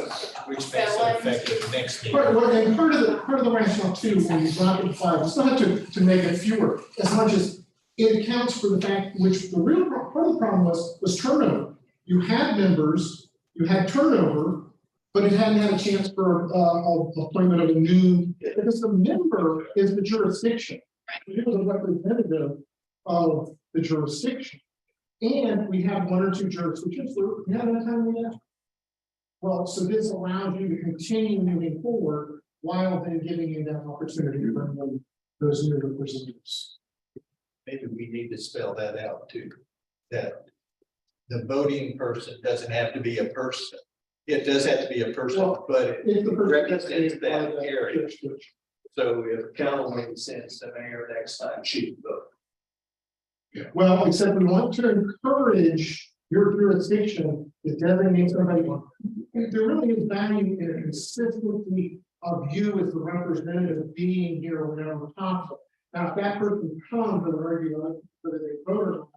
Which makes it effective next meeting. And part of the rationale too, when you drop it to five, it's not to make it fewer, as much as it accounts for the fact, which the real part of the problem was turnover. You had members, you had turnover, but it hadn't had a chance for appointment of a new, because the member is the jurisdiction. It was a representative of the jurisdiction. And we have one or two jurisdictions where we have that time we have. Well, so this allows you to continue moving forward while then giving you that opportunity to bring in those new representatives. Maybe we need to spell that out too, that the voting person doesn't have to be a person. It does have to be a person, Well, but if the it person represents designated by that the area. jurisdiction. So if Callaway sends the mayor next time, she can vote. Well, except we want to encourage your jurisdiction to designate somebody. There really is value in a consistency of you as the representative being here whenever possible. Now, if that person comes at a regular, whether they vote or not.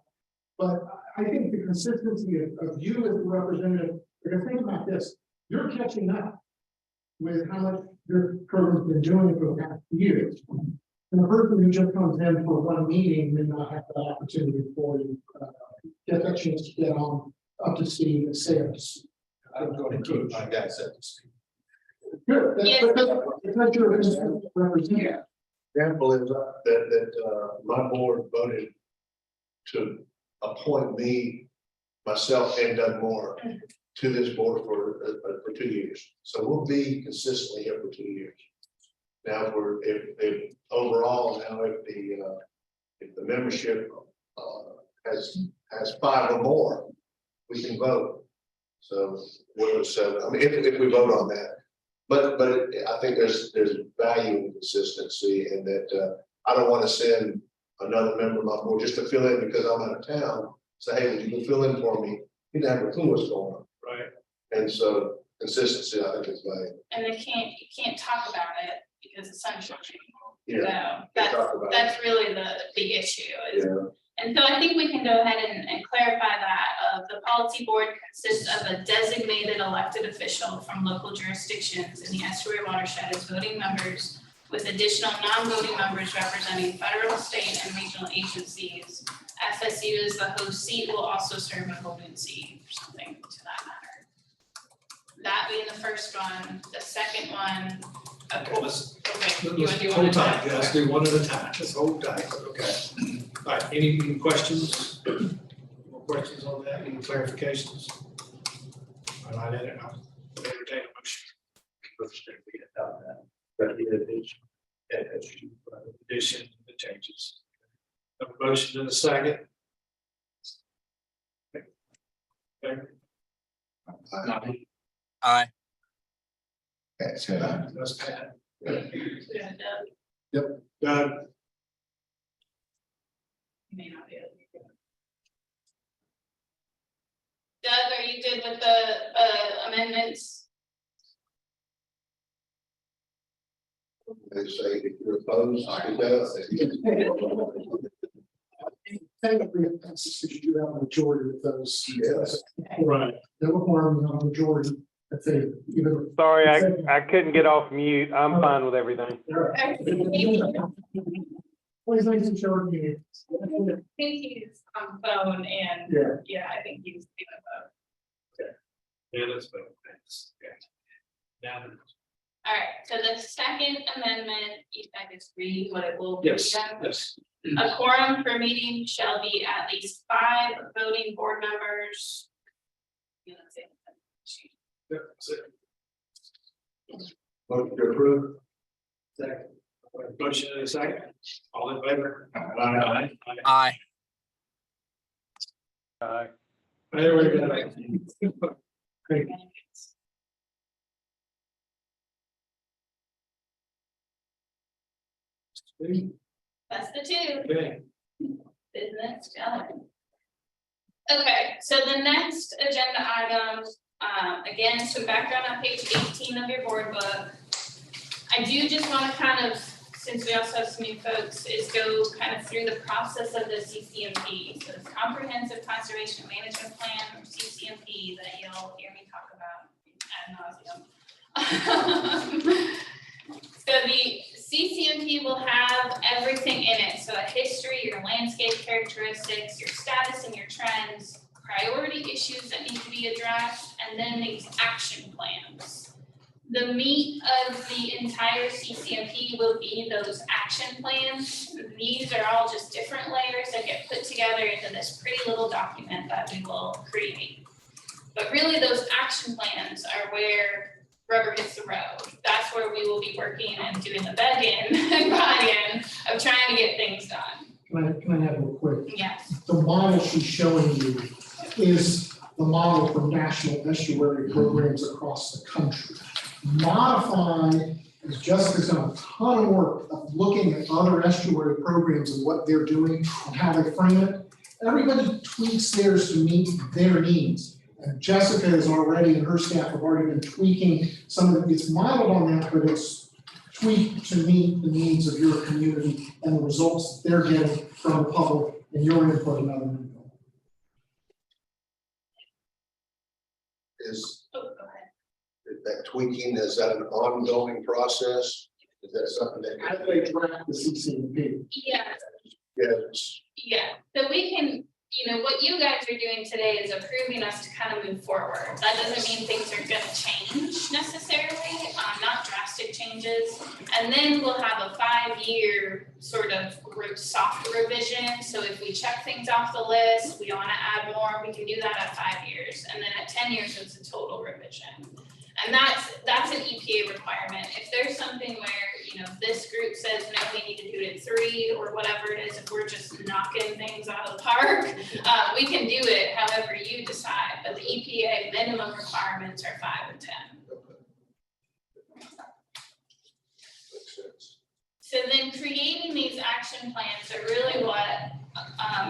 But I think the consistency of you as the representative, because think about this, you're catching up with how much your program's been doing for the past years. And the person who just comes in for one meeting may not have that opportunity for you, get that chance to get on up to speed and sales. I'm going to keep my guys up to speed. Good. Yes. That's your representative. Example is that my board voted to appoint me, myself and Doug Moore to this board for 2 years. So we'll be consistently here for 2 years. Now, if overall, now if the membership has 5 or more, we can vote. So what was 7? I mean, if we vote on that. But I think there's value in consistency, and that I don't want to send another member of my board just to fill in because I'm out of town. Say, hey, would you fill in for me? You don't have a clue what's going on. Right. And so consistency, I think, is valuable. And you can't talk about it because the sun's shining. Yeah. So that's really the issue is. Yeah. And so I think we can go ahead and clarify that the policy board consists of a designated elected official from local jurisdictions in the estuary watershed as voting members with additional non-voting members representing federal, state, and regional agencies. FSU is the host seat, will also serve a voting seat or something to that matter. That being the first one, the second one. Okay, let's You wanna do one hold at a tight, time? let's do one at a time, just hold tight, okay. All right, any questions? More questions on that, any clarifications? All right, I'll entertain a motion. Addition, the changes. Have a motion in a second. Okay. Aye. That's it. That's Pat. Yeah, Doug, Yep. Doug, you may not be able to. Doug, are you good with the amendments? They say if you're opposed, speak up. Technically, that's because you do have a majority of those. Yes. right, There were quorums on the majority. I'd say even. Sorry, I couldn't get off mute. I'm fine with everything. Always nice and short. I think he's on phone and, Yeah. I think he's doing both. Yeah, that's better. Thanks. Okay. Now. All right, so the second amendment, I just read what it will be. Yes, then. yes. A quorum for meeting shall be at least 5 voting board members. That's it. Motion to approve. Second. Motion in a second. All in favor? Aye. Aye. There we go. Great. That's the two. Okay. Business done. Okay, so the next agenda item, again, some background on page 18 of your board book. I do just want to kind of, since we also have some new folks, is go kind of through the process of the CCMP. So the Comprehensive Conservation Management Plan, or CCMP, that you'll hear me talk about ad nauseum. So the CCMP will have everything in it. So a history, your landscape characteristics, your status and your trends, priority issues that need to be addressed, and then these action plans. The meat of the entire CCMP will be those action plans. These are all just different layers that get put together into this pretty little document that we will create. But really those action plans are where rubber hits the road. That's where we will be working and doing the begging and buy-in of trying to get things done. Can I have real quick? Yes. The model she's showing you is the model for national estuary programs across the country. Modify, as Jessica's done a ton of work of looking at other estuary programs and what they're doing and how they frame it. Everybody tweaks theirs to meet their needs. And Jessica has already, and her staff have already been tweaking some of it. It's modeled on that, but it's tweaked to meet the needs of your community and the results they're getting from the public and your input and other input. Is Oh, go ahead. that tweaking, is that an ongoing process? Is that something that? How do they track the CCMP? Yeah. Yes. Yeah, so we can, what you guys are doing today is approving us to kind of move forward. That doesn't mean things are gonna change necessarily, not drastic changes. And then we'll have a 5-year sort of soft revision. So if we check things off the list, we wanna add more, we can do that at 5 years. And then at 10 years, it's a total revision. And that's an EPA requirement. If there's something where, this group says, no, we need to do it in 3 or whatever it is, if we're just knocking things out of the park, we can do it however you decide, but the EPA minimum requirements are 5 and 10. Makes sense. So then creating these action plans are really what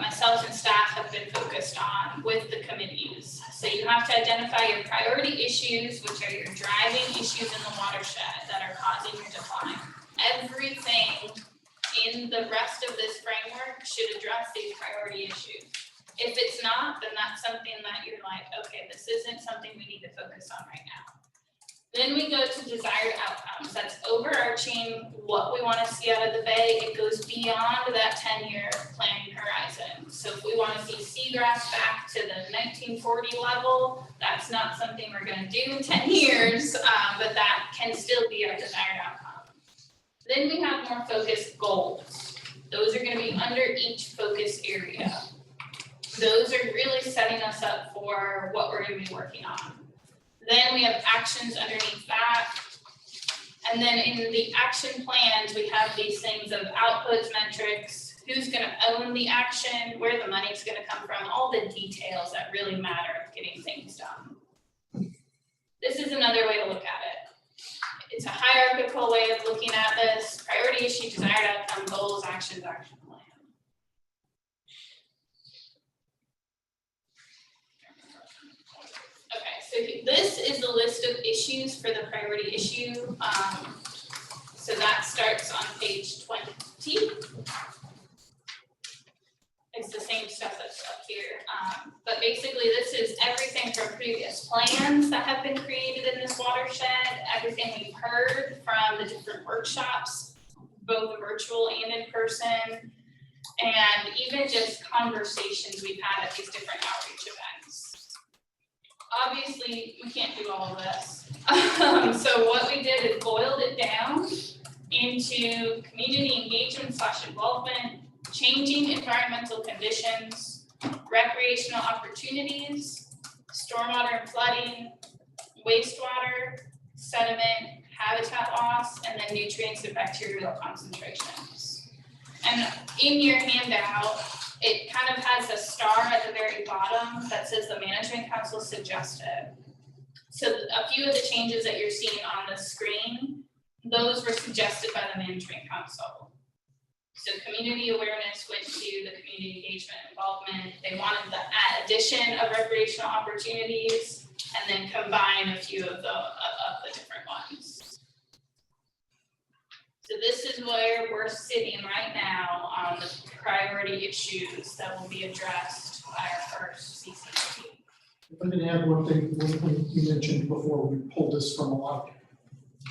myself and staff have been focused on with the committees. So you have to identify your priority issues, which are your driving issues in the watershed that are causing your decline. Everything in the rest of this framework should address these priority issues. If it's not, then that's something that you're like, okay, this isn't something we need to focus on right now. Then we go to desired outcomes. That's overarching what we want to see out of the bay. It goes beyond that 10-year planning horizon. So if we want to see seagrass back to the 1940 level, that's not something we're going to do in 10 years, but that can still be our desired outcome. Then we have more focused goals. Those are going to be under each focus area. Those are really setting us up for what we're going to be working on. Then we have actions underneath that. And then in the action plans, we have these things of outputs, metrics, who's gonna own the action, where the money's gonna come from, all the details that really matter of getting things done. This is another way to look at it. It's a hierarchical way of looking at this: priority issue, desired outcome, goals, actions, action plan. Okay, so this is the list of issues for the priority issue. So that starts on page 20. It's the same stuff that's up here. But basically this is everything from previous plans that have been created in this watershed, everything we've heard from the different workshops, both virtual and in person, and even just conversations we've had at these different outreach events. Obviously, we can't do all of this. So what we did is boiled it down into community engagement / involvement, changing environmental conditions, recreational opportunities, stormwater and flooding, wastewater, sediment, habitat loss, and then nutrients and bacterial concentrations. And in your handout, it kind of has a star at the very bottom that says the Management Council suggested. So a few of the changes that you're seeing on the screen, those were suggested by the Management Council. So community awareness went to the community engagement involvement. They wanted the addition of recreational opportunities and then combine a few of the different ones. So this is where we're sitting right now on the priority issues that will be addressed by our first CCMP. If I can add one thing you mentioned before, we pulled this from a lot.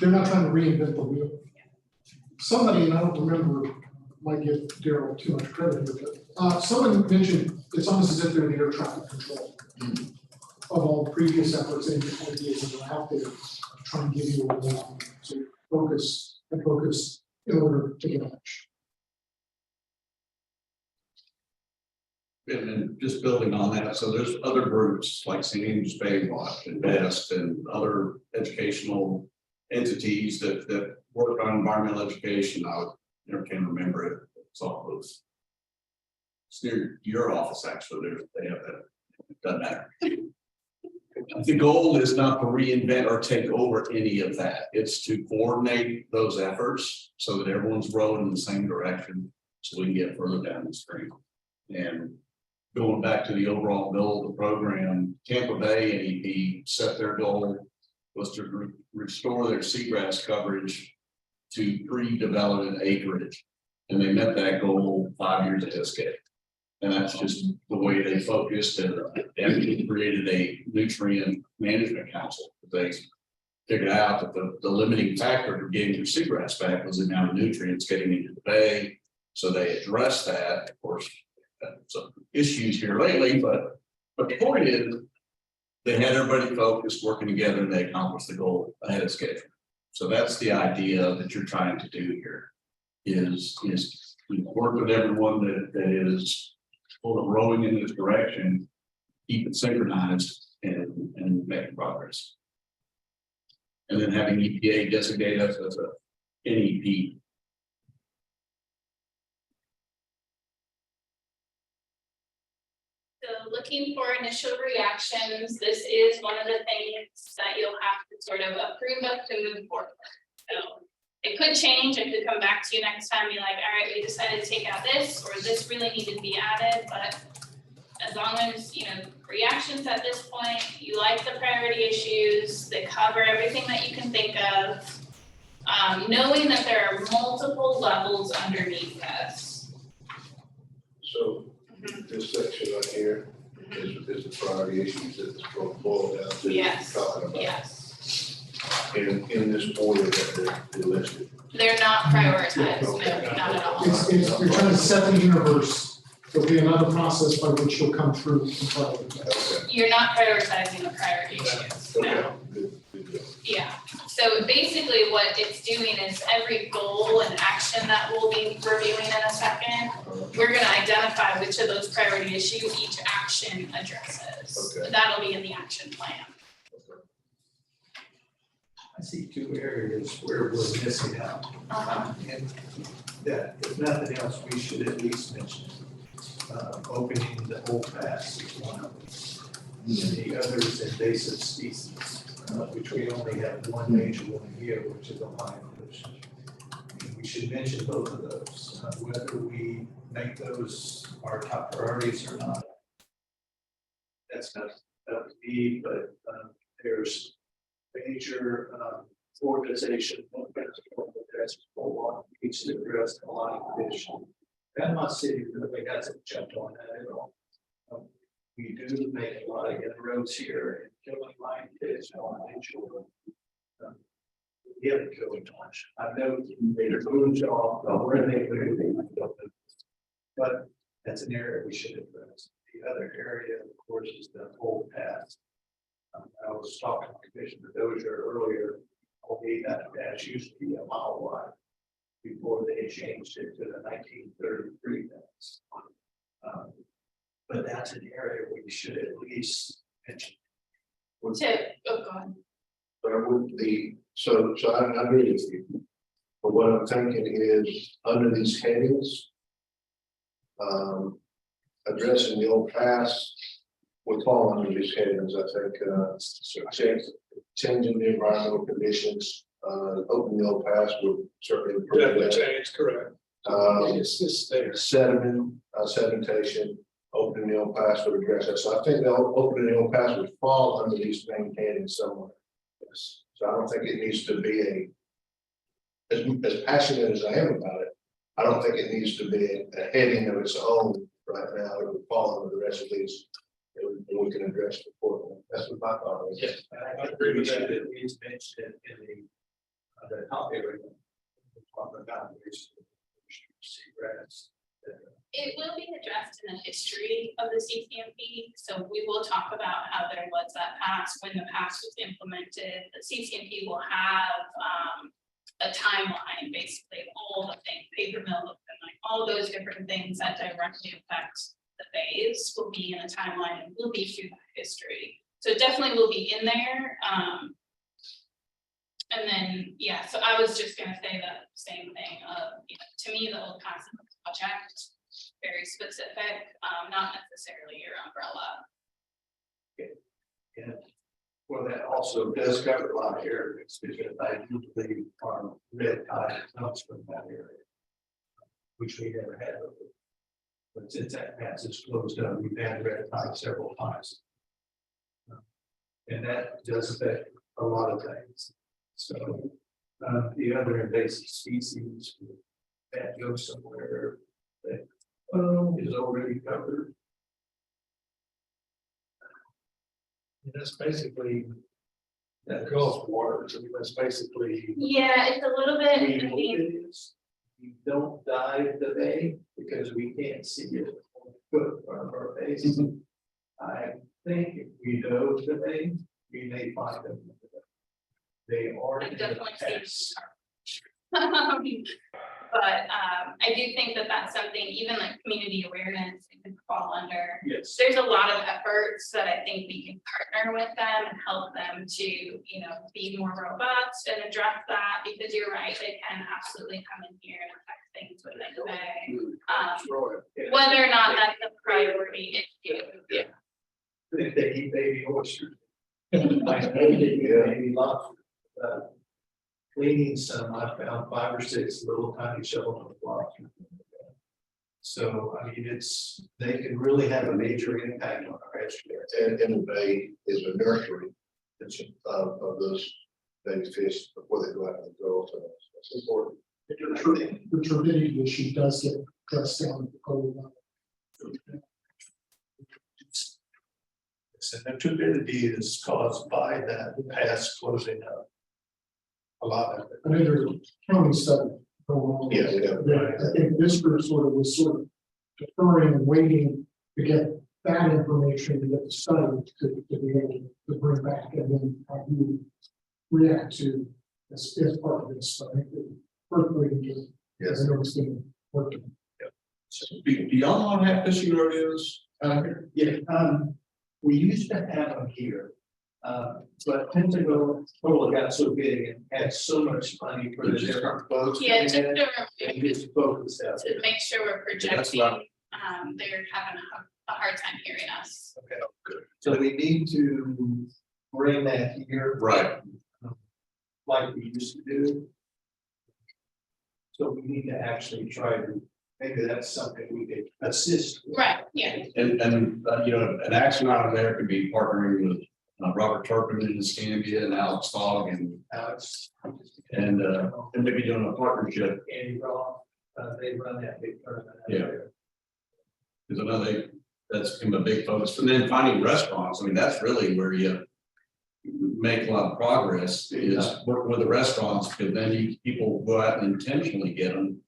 They're not trying to reinvent the wheel. Somebody, and I don't remember, might give Daryl too much credit here, but someone mentioned it's almost as if they're the air traffic control of all the previous efforts and ideas that are out there, trying to give you a little so focus in order to get action. And then just building on that, so there's other groups like St. Andrews Bay Watch and BEST and other educational entities that work on environmental education. I never can remember it. It's all close. It's near your office, actually. They have that. It doesn't matter. The goal is not to reinvent or take over any of that. It's to coordinate those efforts so that everyone's rowing in the same direction so we can get further down the stream. And going back to the overall goal of the program, Tampa Bay and EP set their goal was to restore their seagrass coverage to pre-development acreage. And they met that goal 5 years ahead of schedule. And that's just the way they focused and created a nutrient management council. They figured out that the limiting factor for getting your seagrass back was the amount of nutrients getting into the bay. So they addressed that. Of course, some issues here lately, but the point is they had everybody focused, working together, and they accomplished the goal ahead of schedule. So that's the idea that you're trying to do here is work with everyone that is sort of rowing in this direction, keep it synchronized and make progress. And then having EPA designate us as a NEP. So looking for initial reactions, this is one of the things that you'll have to sort of approve of to move forward. So it could change, it could come back to you next time, be like, all right, we decided to take out this, or this really needed to be added, but as long as, reactions at this point, you like the priority issues, they cover everything that you can think of, knowing that there are multiple levels underneath this. So this section right here is the priority issues that it's going to boil down to. Yes, talking about. yes. In this order that they're listed. They're not prioritized, no, not at all. You're trying to set the universe. There'll be another process by which you'll come through and prioritize. You're not prioritizing the priority issues, no. Okay, good. Yeah, so basically what it's doing is every goal and action that we'll be reviewing in a second, we're gonna identify which of those priority issues each action addresses. Okay. That'll be in the action plan. I see two areas where we're missing out. And that, if nothing else, we should at least mention. Opening the old pass is one of them. And the other is invasive species, which we only have one major one here, which is Ohio fish. And we should mention both of those, whether we make those our top priorities or not. That's not up to me, but there's major organization that's needs to address the line fish. Panama City really hasn't jumped on that at all. We do make a lot of inroads here is how I enjoy. The other going on, I know they're moving off, where they move, but that's an area we should address. The other area, of course, is the whole path. I was talking to Commissioner Dozier earlier, only that path used to be a mile wide before they changed it to the 1933 paths. But that's an area we should at least mention. Go ahead. But it wouldn't be, so I agree with you. But what I'm thinking is, under these headings, addressing the old past would fall under these headings, I think, changing the environmental conditions, opening the old past would certainly improve that. It's correct. It's just there. Sedimentation, opening the old past would address that. So I think the opening the old past would fall under these main headings somewhere. Yes. So I don't think it needs to be as passionate as I am about it. I don't think it needs to be a heading of its own right now. It would fall under the rest of these. We can address the portal. That's what my thought is. Yes, I agree with that. It is mentioned in the top area. Talking about seagrass. It will be addressed in the history of the CCMP, so we will talk about how there was that past, when the past was implemented. The CCMP will have a timeline, basically, all the things, paper mill, and like all those different things that directly affect the phase will be in a timeline and will be through that history. So it definitely will be in there. And then, yeah, so I was just gonna say the same thing of, to me, the old passive project, very specific, not necessarily your umbrella. And well, that also does cover a lot of areas, because I do believe our red tide comes from that area, which we never had before. But since that pass is closed up, we've had red tide several times. And that does affect a lot of things. So the other invasive species that goes somewhere that is already covered. And that's basically that Gulf waters. I mean, that's basically. Yeah, it's a little bit. We hope it is. We don't dive the bay because we can't see it on the foot front of our face. I think if we dove the bay, we may find them. They are. I definitely see. But I do think that that's something, even like community awareness, it could fall under. Yes. There's a lot of efforts that I think we can partner with them and help them to, be more robust and address that, because you're right, they can absolutely come in here and affect things within the bay. Whether or not that's a priority issue. Yeah. If they eat baby oysters. Maybe lobster. Cleaning some, I found 5 or 6 little tiny shells of lobster. So, I mean, they can really have a major impact on our estuary. And the bay is a nursery of those baby fish before they go out and go. So that's important. The turbidity issue does get addressed down at the cold level. And the turbidity is caused by that pass closing up. A lot of it. I mean, there's a county study going on. Yeah. I think this group was deferring and waiting to get that information, to get the study to be able to bring back, and then how you react to as part of this. So I think the first reading, yes, I know it's been working. So do y'all want to have fishing rodeos? We used to have them here. But Pentagon total got so big and had so much money for the different boats. Yeah, just and to focus out to make sure we're projecting, they're having a hard time hearing us. Okay, good. So we need to bring that here. Right. Like we used to do. So we need to actually try to, maybe that's something we could assist with. Right, yeah. And an action item there could be partnering with Robert Turpin in Escambia and Alex Fogg and maybe doing a partnership. Andy Roth, they run that big tournament. Yeah. Because I know that's become a big focus. And then finding restaurants. I mean, that's really where you make a lot of progress is work with the restaurants, because then people go out and intentionally get them.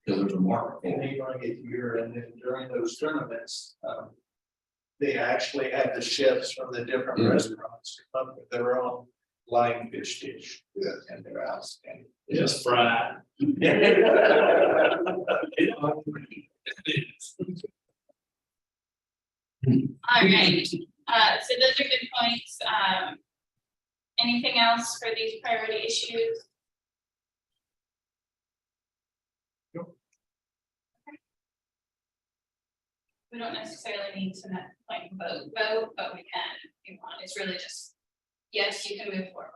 Because there's a market for And them. they bring it here, and then during those tournaments, they actually have the chefs from the different restaurants come up with their own line fish dish. Yeah. And they're outstanding. Just fried. All right, so those are good points. Anything else for these priority issues? We don't necessarily need to vote, but we can if you want. It's really just, yes, you can move forward.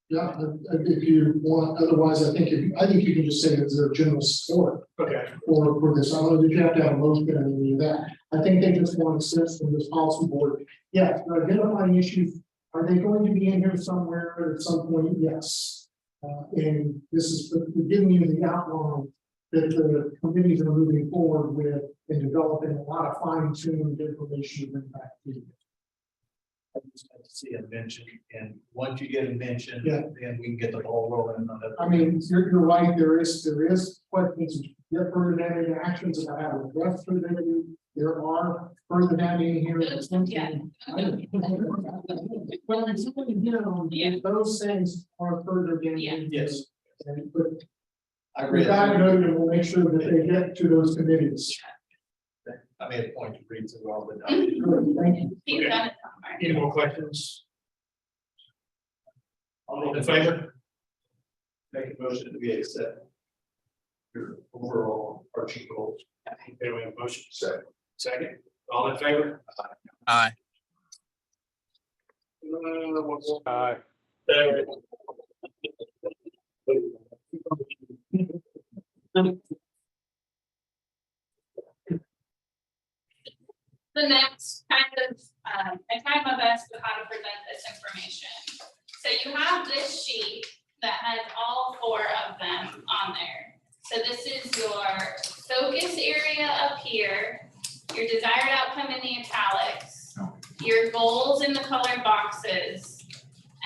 Yeah, if you want, otherwise, I think you can just say that there's general support. Okay. For this, I don't know that you have to have a motion or any of that. I think they just want a sense from this policy board. Yeah, identifying issues, are they going to be in here somewhere at some point? Yes. And this is giving you the outline that the committees are moving forward with and developing a lot of fine-tuned information to bring back to you. I just like to see a mention, and once you get a mention, Yeah. then we can get the ball rolling on it. I mean, you're right, there is questions, get further damaging actions about how to address further damaging. There are further damaging here. Yeah. Well, it's something, you know, those things are further damaging. Yes. But I we read. gotta go and we'll make sure that they get to those committees. I made a point to read through all the documents. Thank you. You've done it. Any more questions? All in favor? Make a motion to be accept your overall arching goals. Okay, we have a motion. Second. Second, all in favor? Aye. Aye. The next kind of, I tried my best with how to present this information. So you have this sheet that has all 4 of them on there. So this is your focus area up here, your desired outcome in the italics, your goals in the colored boxes,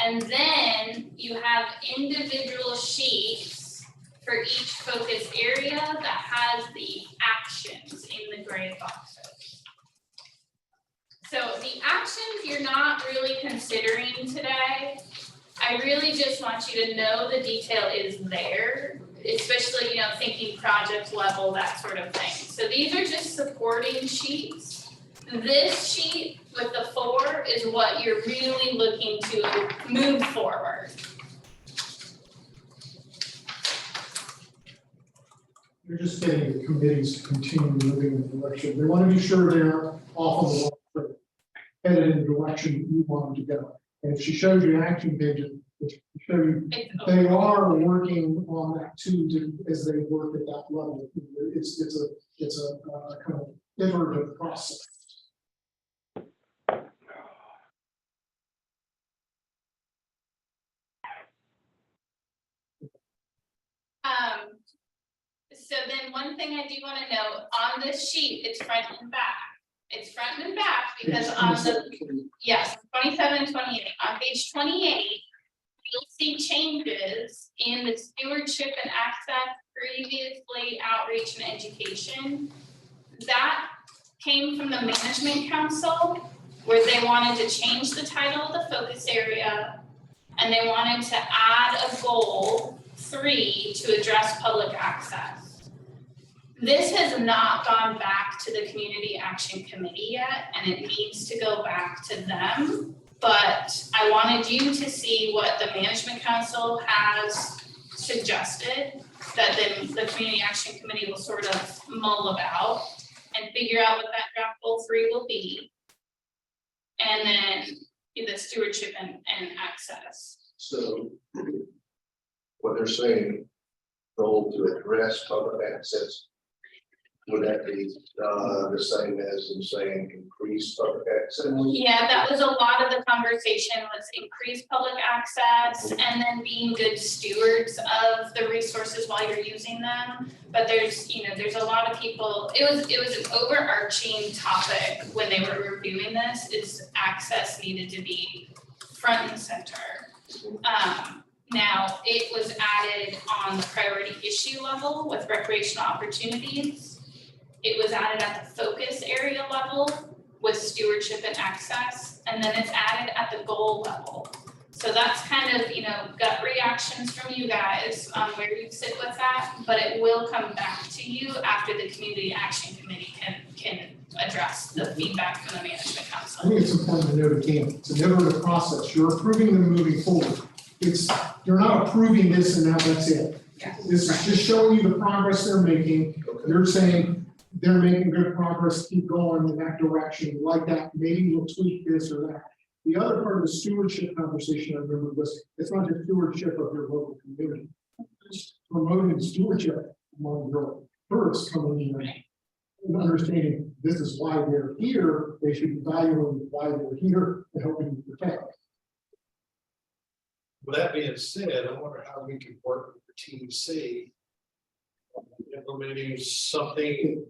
and then you have individual sheets for each focus area that has the actions in the gray boxes. So the actions you're not really considering today, I really just want you to know the detail is there, especially, you know, thinking project level, that sort of thing. So these are just supporting sheets. This sheet with the 4 is what you're really looking to move forward. You're just getting the committees to continue moving in the direction. They want to be sure they're off on the wrong track, headed in the direction you want them to go. And if she shows you action pages, which show you, they are working on that too, as they work at that level. It's a kind of iterative process. So then one thing I do want to note, on this sheet, it's front and back. It's front and back because on the, yes, 27 and 28. On page 28, you'll see changes in the stewardship and access, previously outreach and education. That came from the management council, where they wanted to change the title of the focus area, and they wanted to add a goal 3 to address public access. This has not gone back to the Community Action Committee yet, and it needs to go back to them. But I wanted you to see what the Management Council has suggested, that then the Community Action Committee will sort of mull about and figure out what that draft goal 3 will be. And then the stewardship and access. So what they're saying, goal to address public access, would that be the same as them saying increase public access? Yeah, that was a lot of the conversation, was increase public access and then being good stewards of the resources while you're using them. But there's, there's a lot of people, it was an overarching topic when they were reviewing this, is access needed to be front and center. Now, it was added on the priority issue level with recreational opportunities. It was added at the focus area level with stewardship and access, and then it's added at the goal level. So that's kind of, gut reactions from you guys on where you sit with that, but it will come back to you after the community action committee can address the feedback from the management I council. think it's important to note again, it's an iterative process. You're approving them moving forward. You're not approving this and now that's it. Yeah. This is just showing you the progress they're making. You're saying they're making good progress, keep going in that direction, like that, maybe we'll tweak this or that. The other part of the stewardship conversation I remember was, it's not just stewardship of your local community. It's promoting stewardship among your tourists coming in. And understanding this is why they're here, they should be valuing why they're here and helping you protect. With that being said, I wonder how we can work with the TDC implementing something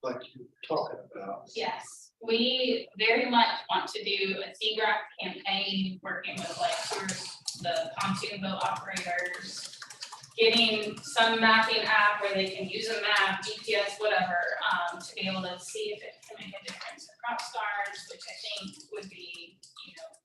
like you're talking about. Yes, we very much want to do a CGRAP campaign, working with the pontoon boat operators, getting some mapping app where they can use a map, GPS, whatever, to be able to see if it can make a difference in crop stars, which I think would be,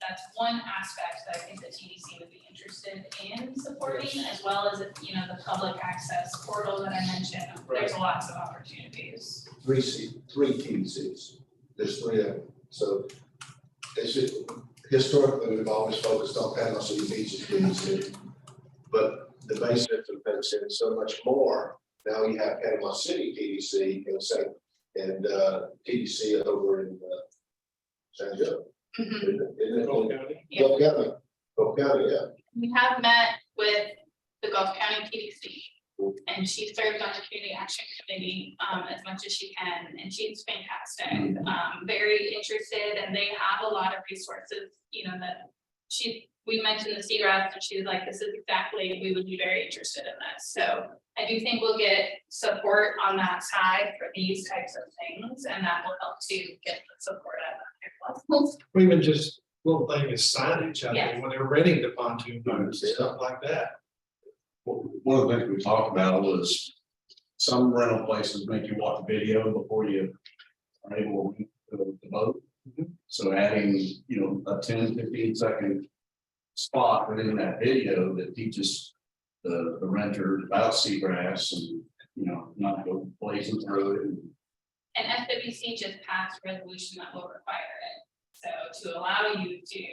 that's one aspect that I think the TDC would be interested in supporting, as well as, the public access portal that I mentioned. There's lots of opportunities. Three TDCs, there's three of them, so historically, we've always focused on Panama City Beach's TDC, but the Bay System takes in so much more. Now you have Panama City TDC and TDC over in San Joe. Isn't it? Gulf County? Yeah. Gulf County, yeah. We have met with the Gulf County PDC, and she serves on the community action committee as much as she can, and she's fantastic, very interested, and they have a lot of resources, that we mentioned the CRAS, and she was like, this is exactly, we would be very interested in this. So I do think we'll get support on that side for these types of things, and that will help to get the support at higher levels. Or even just little thing is signage, I Yes. mean, when they're renting the pontoon boats and stuff like that. One of the things we talked about was some rental places make you watch a video before you are able to rent the boat. So adding, a 10-15 second spot within that video that teaches the renter about seagrass and, not go blazing through it. And FWC just passed a resolution that will require it. So to allow you to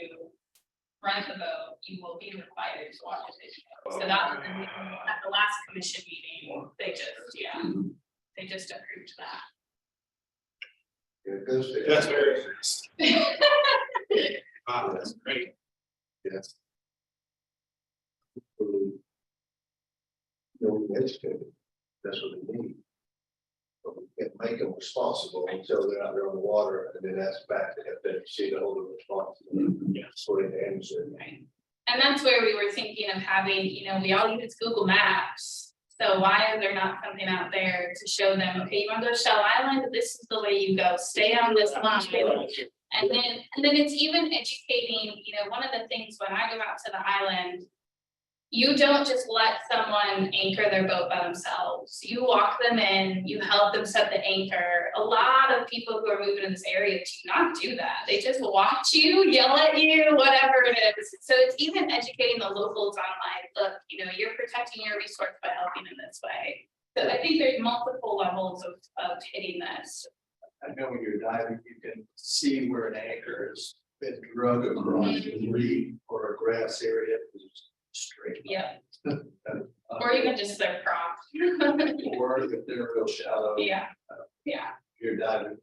rent the boat, you will be required to watch a video. So that was at the last commission meeting, they just approved that. It goes to. That's very fast. Wow, that's great. Yes. Educated, that's what they need. But we can't make them responsible until they're out there on the water, and then that's back to FWC to hold them responsible. Yes. For the answer. Right. And that's where we were thinking of having, we all use Google Maps. So why is there not something out there to show them, okay, you want to go to Shell Island, this is the way you go, stay on this line. And then it's even educating, one of the things when I go out to the island, you don't just let someone anchor their boat by themselves. You walk them in, you help them set the anchor. A lot of people who are moving in this area do not do that. They just watch you, yell at you, whatever it is. So it's even educating the locals on look, you're protecting your resource by helping in this way. So I think there's multiple levels of hitting this. I know when you're diving, you can see where an anchor has been drug across the reef or a grass area. Straight. Yeah. Or even just their prop. Or if they're real shallow. Yeah. You're diving.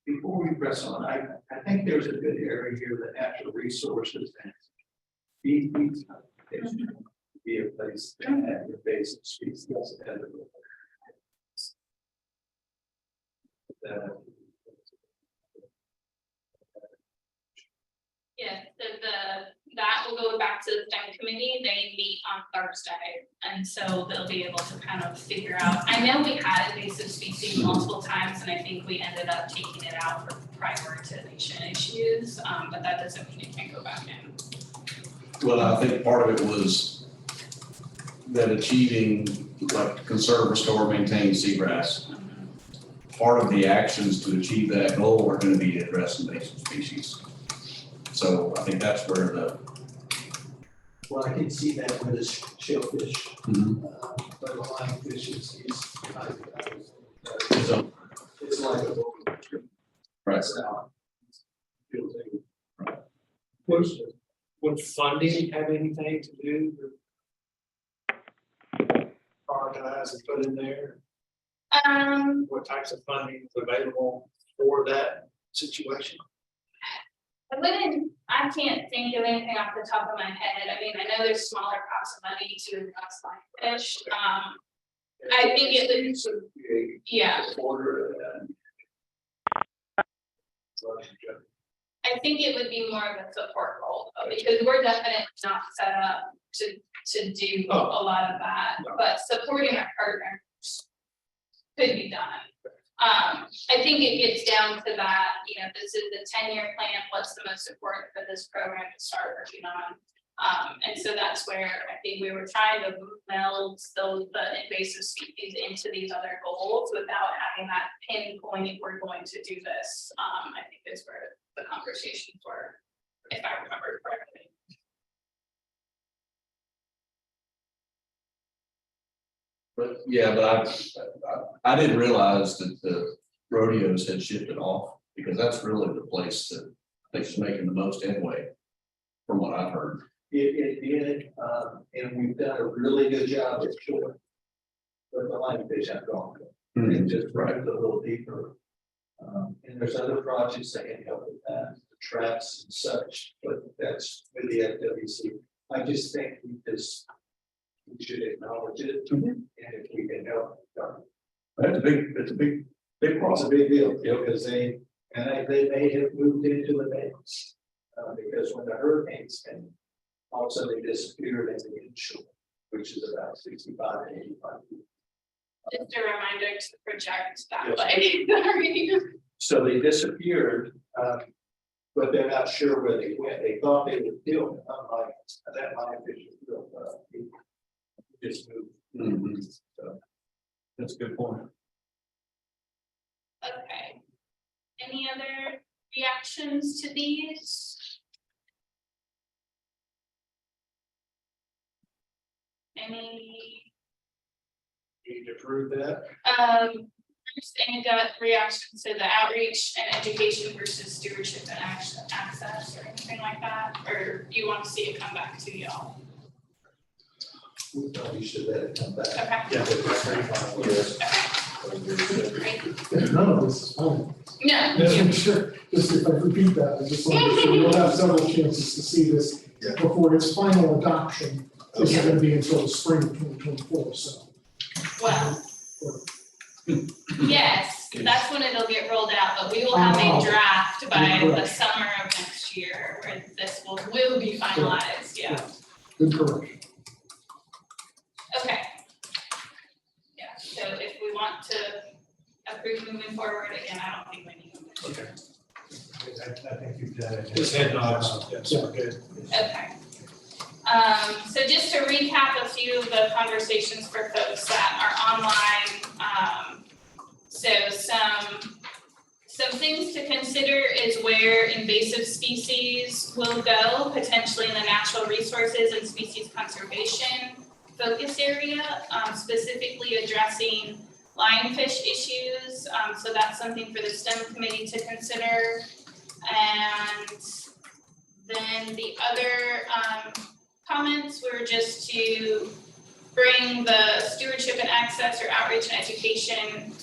Before we press on, I think there's a good area here that natural resources and be a place that have your basic species. Yes, so that will go back to the STEM committee. They meet on Thursday. And so they'll be able to kind of figure out, I know we had invasive species multiple times and I think we ended up taking it out for prioritization issues, but that doesn't mean it can't go back in. Well, I think part of it was that achieving, like, conserve, restore, maintain seagrass. Part of the actions to achieve that goal are going to be to address invasive species. So I think that's where the. Well, I can see that with the shellfish, but the lionfish is So, it's like a. right. Would funding have anything to do with prioritize and put in there? What types of funding is available for that situation? I can't think of anything off the top of my head. I mean, I know there's smaller pots of money to address lionfish. I think it would, yeah. I think it would be more of a support role though, because we're definitely not set up to do a lot of that, but supporting our partners could be done. I think it gets down to that, you know, this is the 10-year plan, what's the most important for this program to start working on? And so that's where I think we were trying to meld the invasive species into these other goals without having that pinpoint, we're going to do this. I think is where the conversations were, if I remember correctly. But yeah, but I didn't realize that the rodeos had shifted off, because that's really the place that I think is making the most headway, from what I've heard. It did, and we've done a really good job at shore. But the lionfish have gone, and just right a little deeper. And there's other projects that can help with that, the traps and such, but that's with the FWC. I just think we should acknowledge it, and if we can help. It's a big It's a big deal, because they have moved into the banks. Because when the hurricanes came, all of a sudden they disappeared in the inshore, which is about 65 to 85 feet. Just a reminder to project that way. Sorry. So they disappeared, but they're not sure where they went. They thought they were killed, unlike that lionfish was killed. Just moved. So that's a good point. Okay. Any other reactions to these? Any? Need to approve that? Just any gut reactions to the outreach and education versus stewardship and access or anything like that? Or do you want to see it come back to y'all? We probably should let it come back. Okay. If none of this is fine. No. Just make sure, just if I repeat that, I just want to make sure we'll have several chances to see this before its final adoption. This is gonna be until the spring of 2024, so. Well, yes, that's when it'll get rolled out, but we will have a draft by the summer of next year where this will be finalized, yeah. Good correction. Okay. Yeah, so if we want to approve moving forward, again, I don't think we need to. Okay. I think you've done it. Just head nods, yes, we're good. Okay. So just to recap a few of the conversations for folks that are online. So some things to consider is where invasive species will go, potentially in the natural resources and species conservation focus area, specifically addressing lionfish issues. So that's something for the STEM committee to consider. And then the other comments were just to bring the stewardship and access or outreach and education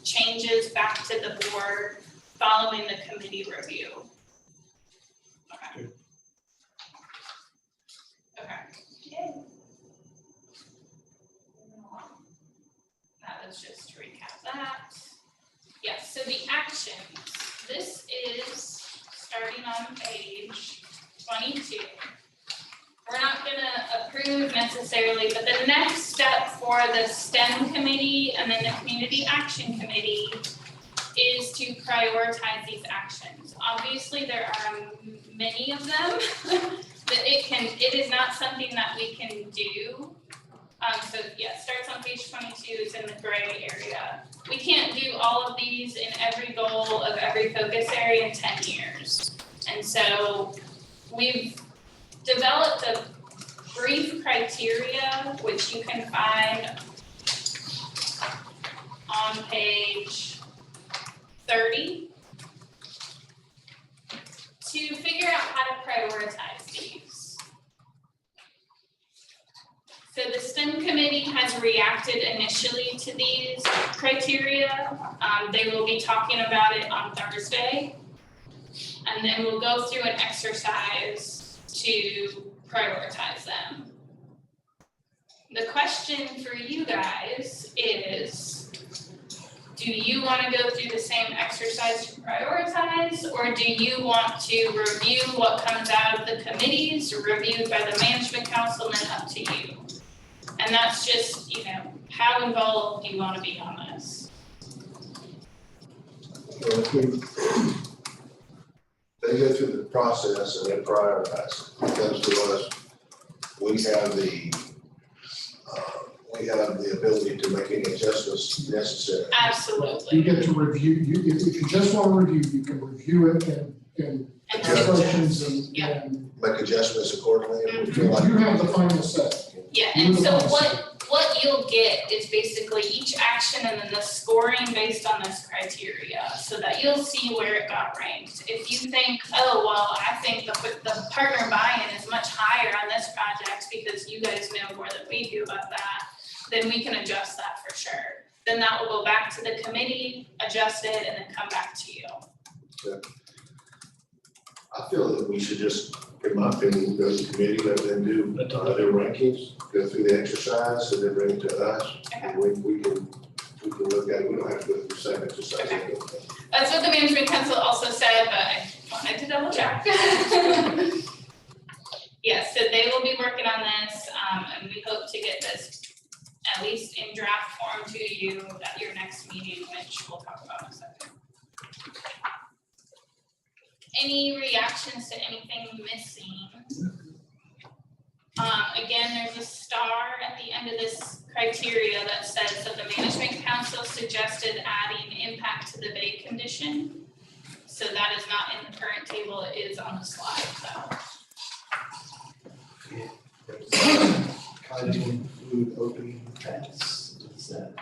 changes back to the board following the committee review. Okay. Okay. That was just to recap that. Yes, so the actions. This is starting on page 22. approve necessarily, but the next step for the STEM committee and then the community action committee is to prioritize these actions. Obviously, there are many of them that it is not something that we can do. So yeah, starts on page 22, it's in the gray area. We can't do all of these in every goal of every focus area in 10 years. And so we've developed a brief criteria, which you can find on page 30, to figure out how to prioritize these. So the STEM committee has reacted initially to these criteria. They will be talking about it on Thursday. And then we'll go through an exercise to prioritize them. The question for you guys is, do you want to go through the same exercise to prioritize, or do you want to review what comes out of the committees, reviewed by the management council, and then up to you? And that's just, how involved do you want to be on this? Well, if they go through the process and then prioritize. It comes to us, we have the ability to make any adjustments necessary. Absolutely. You get to review, if you just want to review, you can review it and ask questions and Make adjustments accordingly. And we feel like you have the final say. Yeah, and so what you'll get is basically each action and then the scoring based on this criteria, so that you'll see where it got ranked. If you think, oh, well, I think the partner buy-in is much higher on this project because you guys know more than we do about that, then we can adjust that for sure. Then that will go back to the committee, adjust it, and then come back to you. Yeah. I feel that we should just, in my opinion, go to the committee, let them do their rankings, go through the exercise, and then bring it to us. And we can look at it. We don't have to go through the same exercise. Okay. That's what the management council also said, but I wanted to double check. Yes, so they will be working on this, and we hope to get this at least in draft form to you at your next meeting, which we'll talk about in a second. Any reactions to anything missing? Again, there's a star at the end of this criteria that says that the management council suggested adding impact to the bay condition. So that is not in the current table, it is on the slide, so. Kind of include open paths, is that?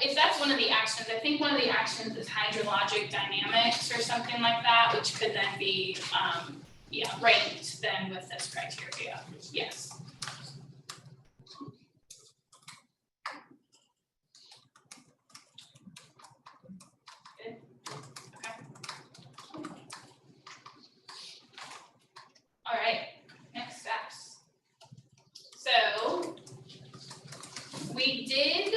If that's one of the actions, I think one of the actions is hydrologic dynamics or something like that, which could then be, ranked then with this criteria, yes. Good, okay. All right, next steps. So we did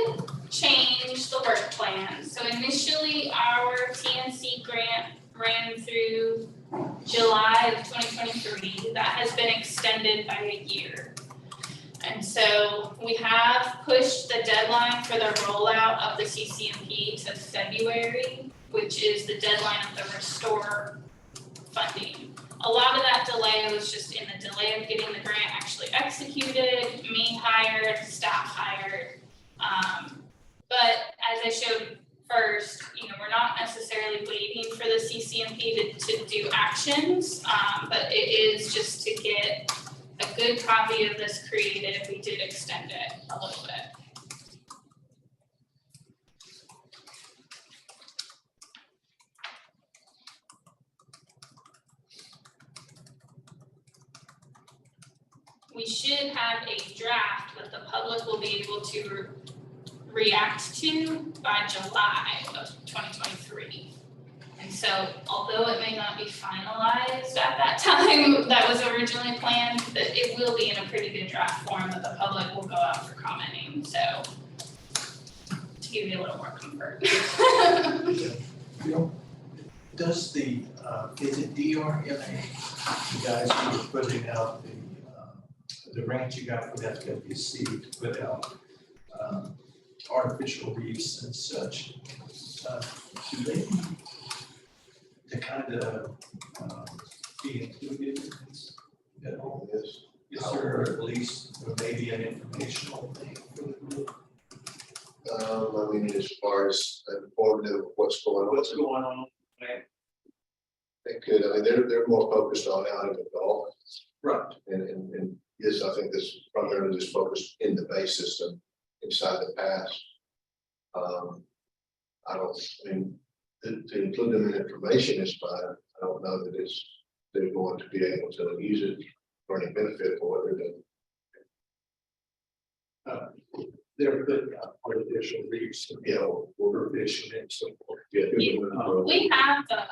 change the work plan. So initially our TNC grant ran through July of 2023. That has been extended by a year. And so we have pushed the deadline for the rollout of the CCMP to February, which is the deadline of the restore funding. A lot of that delay was just in the delay of getting the grant actually executed, me hired, staff hired. But as I showed first, we're not necessarily waiting for the CCMP to do actions, but it is just to get a good copy of this created. We did extend it a little bit. We should have a draft that the public will be able to react to by July of 2023. And so, although it may not be finalized at that time, that was originally planned, that it will be in a pretty good draft form that the public will go out for commenting, so to give you a little more comfort. Does the, is it DRMA, you guys who are putting out the grant you got for the FWC to put out artificial reefs and such, do they need to kind of be included in this at all? Is there at least maybe an informational thing for the group? I mean, as far as informative of what's going on. What's going on? They could, I mean, they're more focused on out of the Gulf. Right. And yes, I think this primarily just focused in the bay system inside the pass. I mean, to include them in information is fine. I don't know that they're going to be able to use it for any benefit for what they're doing. They're putting out artificial reefs, water fishing and so forth. Yeah. We have the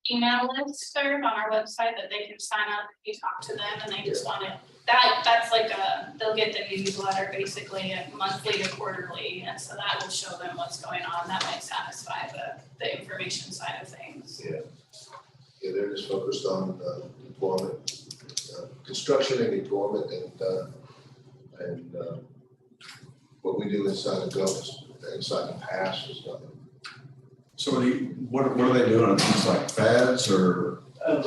email listserv on our website that they can sign up, you talk to them and they just want it. That's like they'll get the newsletter basically monthly to quarterly, and so that will show them what's going on. That might satisfy the information side of things. Yeah, they're just focused on deployment, construction and deployment, and what we do inside the Gulf, inside the pass is nothing. So what are they doing? Things like fads or? I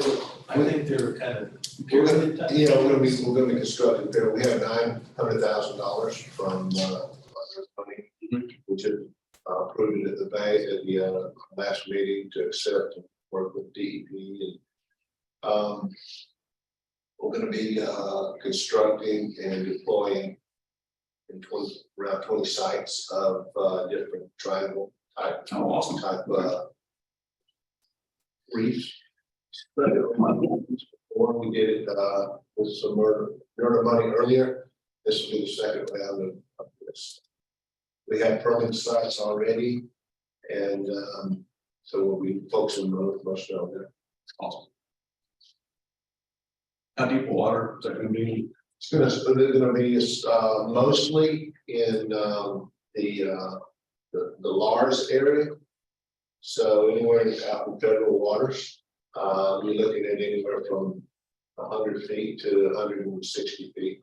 think they're kind of. We're gonna be constructing there. We have $900,000 from money, which is approved at the bay at the last meeting to accept and work with DEP. And we're going to be constructing and deploying in around 20 sites of different triangle type, reefs. Or we did it with some murder money earlier. This will be the second round of this. We have permanent sites already, and so we'll be focusing on most of them. Awesome. How deep water is that going to be? It's going to be mostly in the Lars area. So anywhere out in federal waters, you're looking at anywhere from 100 feet to 160 feet.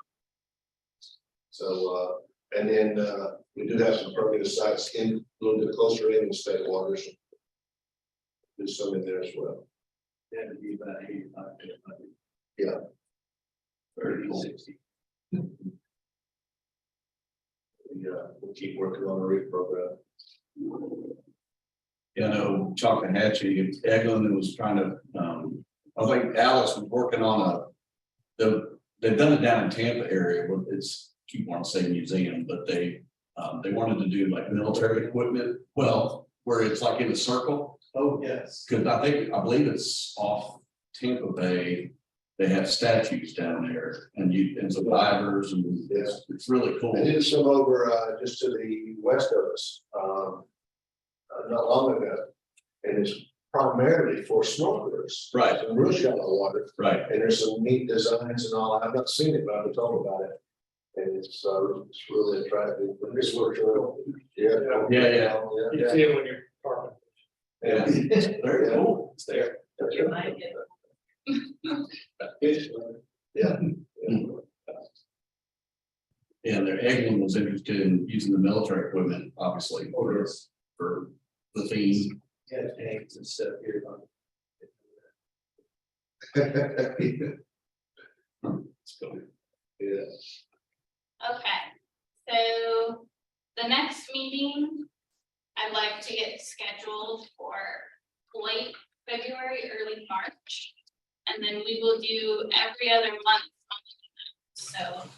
So and then we do have some permanent sites in a little bit closer in state waters. There's some in there as well. That would be about 85 to 100. Yeah. 30 to 60. We'll keep working on the reef program. Yeah, I know Chalkahatchee, Eglin was trying to, I think Alice was working on they've done it down in Tampa area, but it's, keep wanting to say museum, but they wanted to do like military equipment, well, where it's like in a circle. Oh, yes. Cause I believe it's off Tampa Bay, they have statues down there and some divers and it's really cool. They did some over just to the west of us not long ago, and it's primarily for snorkelers. Right. Some real shallow water. Right. And there's some neat designs and all. I've not seen it, but I've been told about it. And it's really attractive. But this works well. Yeah. You see it when you're parking. Yeah. Very cool. It's there. That's You right. might get Yeah. Yeah, their Eglin was interested in using the military equipment, obviously, for the theme. Yeah, tanks and stuff here. It's cool. Yeah. Okay, so the next meeting, I'd like to get scheduled for late February, early March. And then we will do every other month. So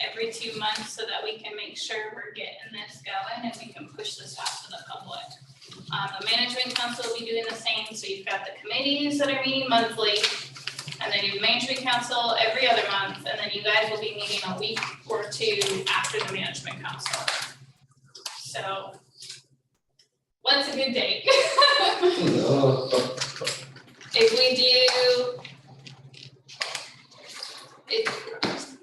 every 2 months so that we can make sure we're getting this going and we can push this out to the public. The management council will be doing the same. So you've got the committees that are meeting monthly, and then you have management council every other month, and then you guys will be meeting a week or two after the management council. So what's a good date? If we do,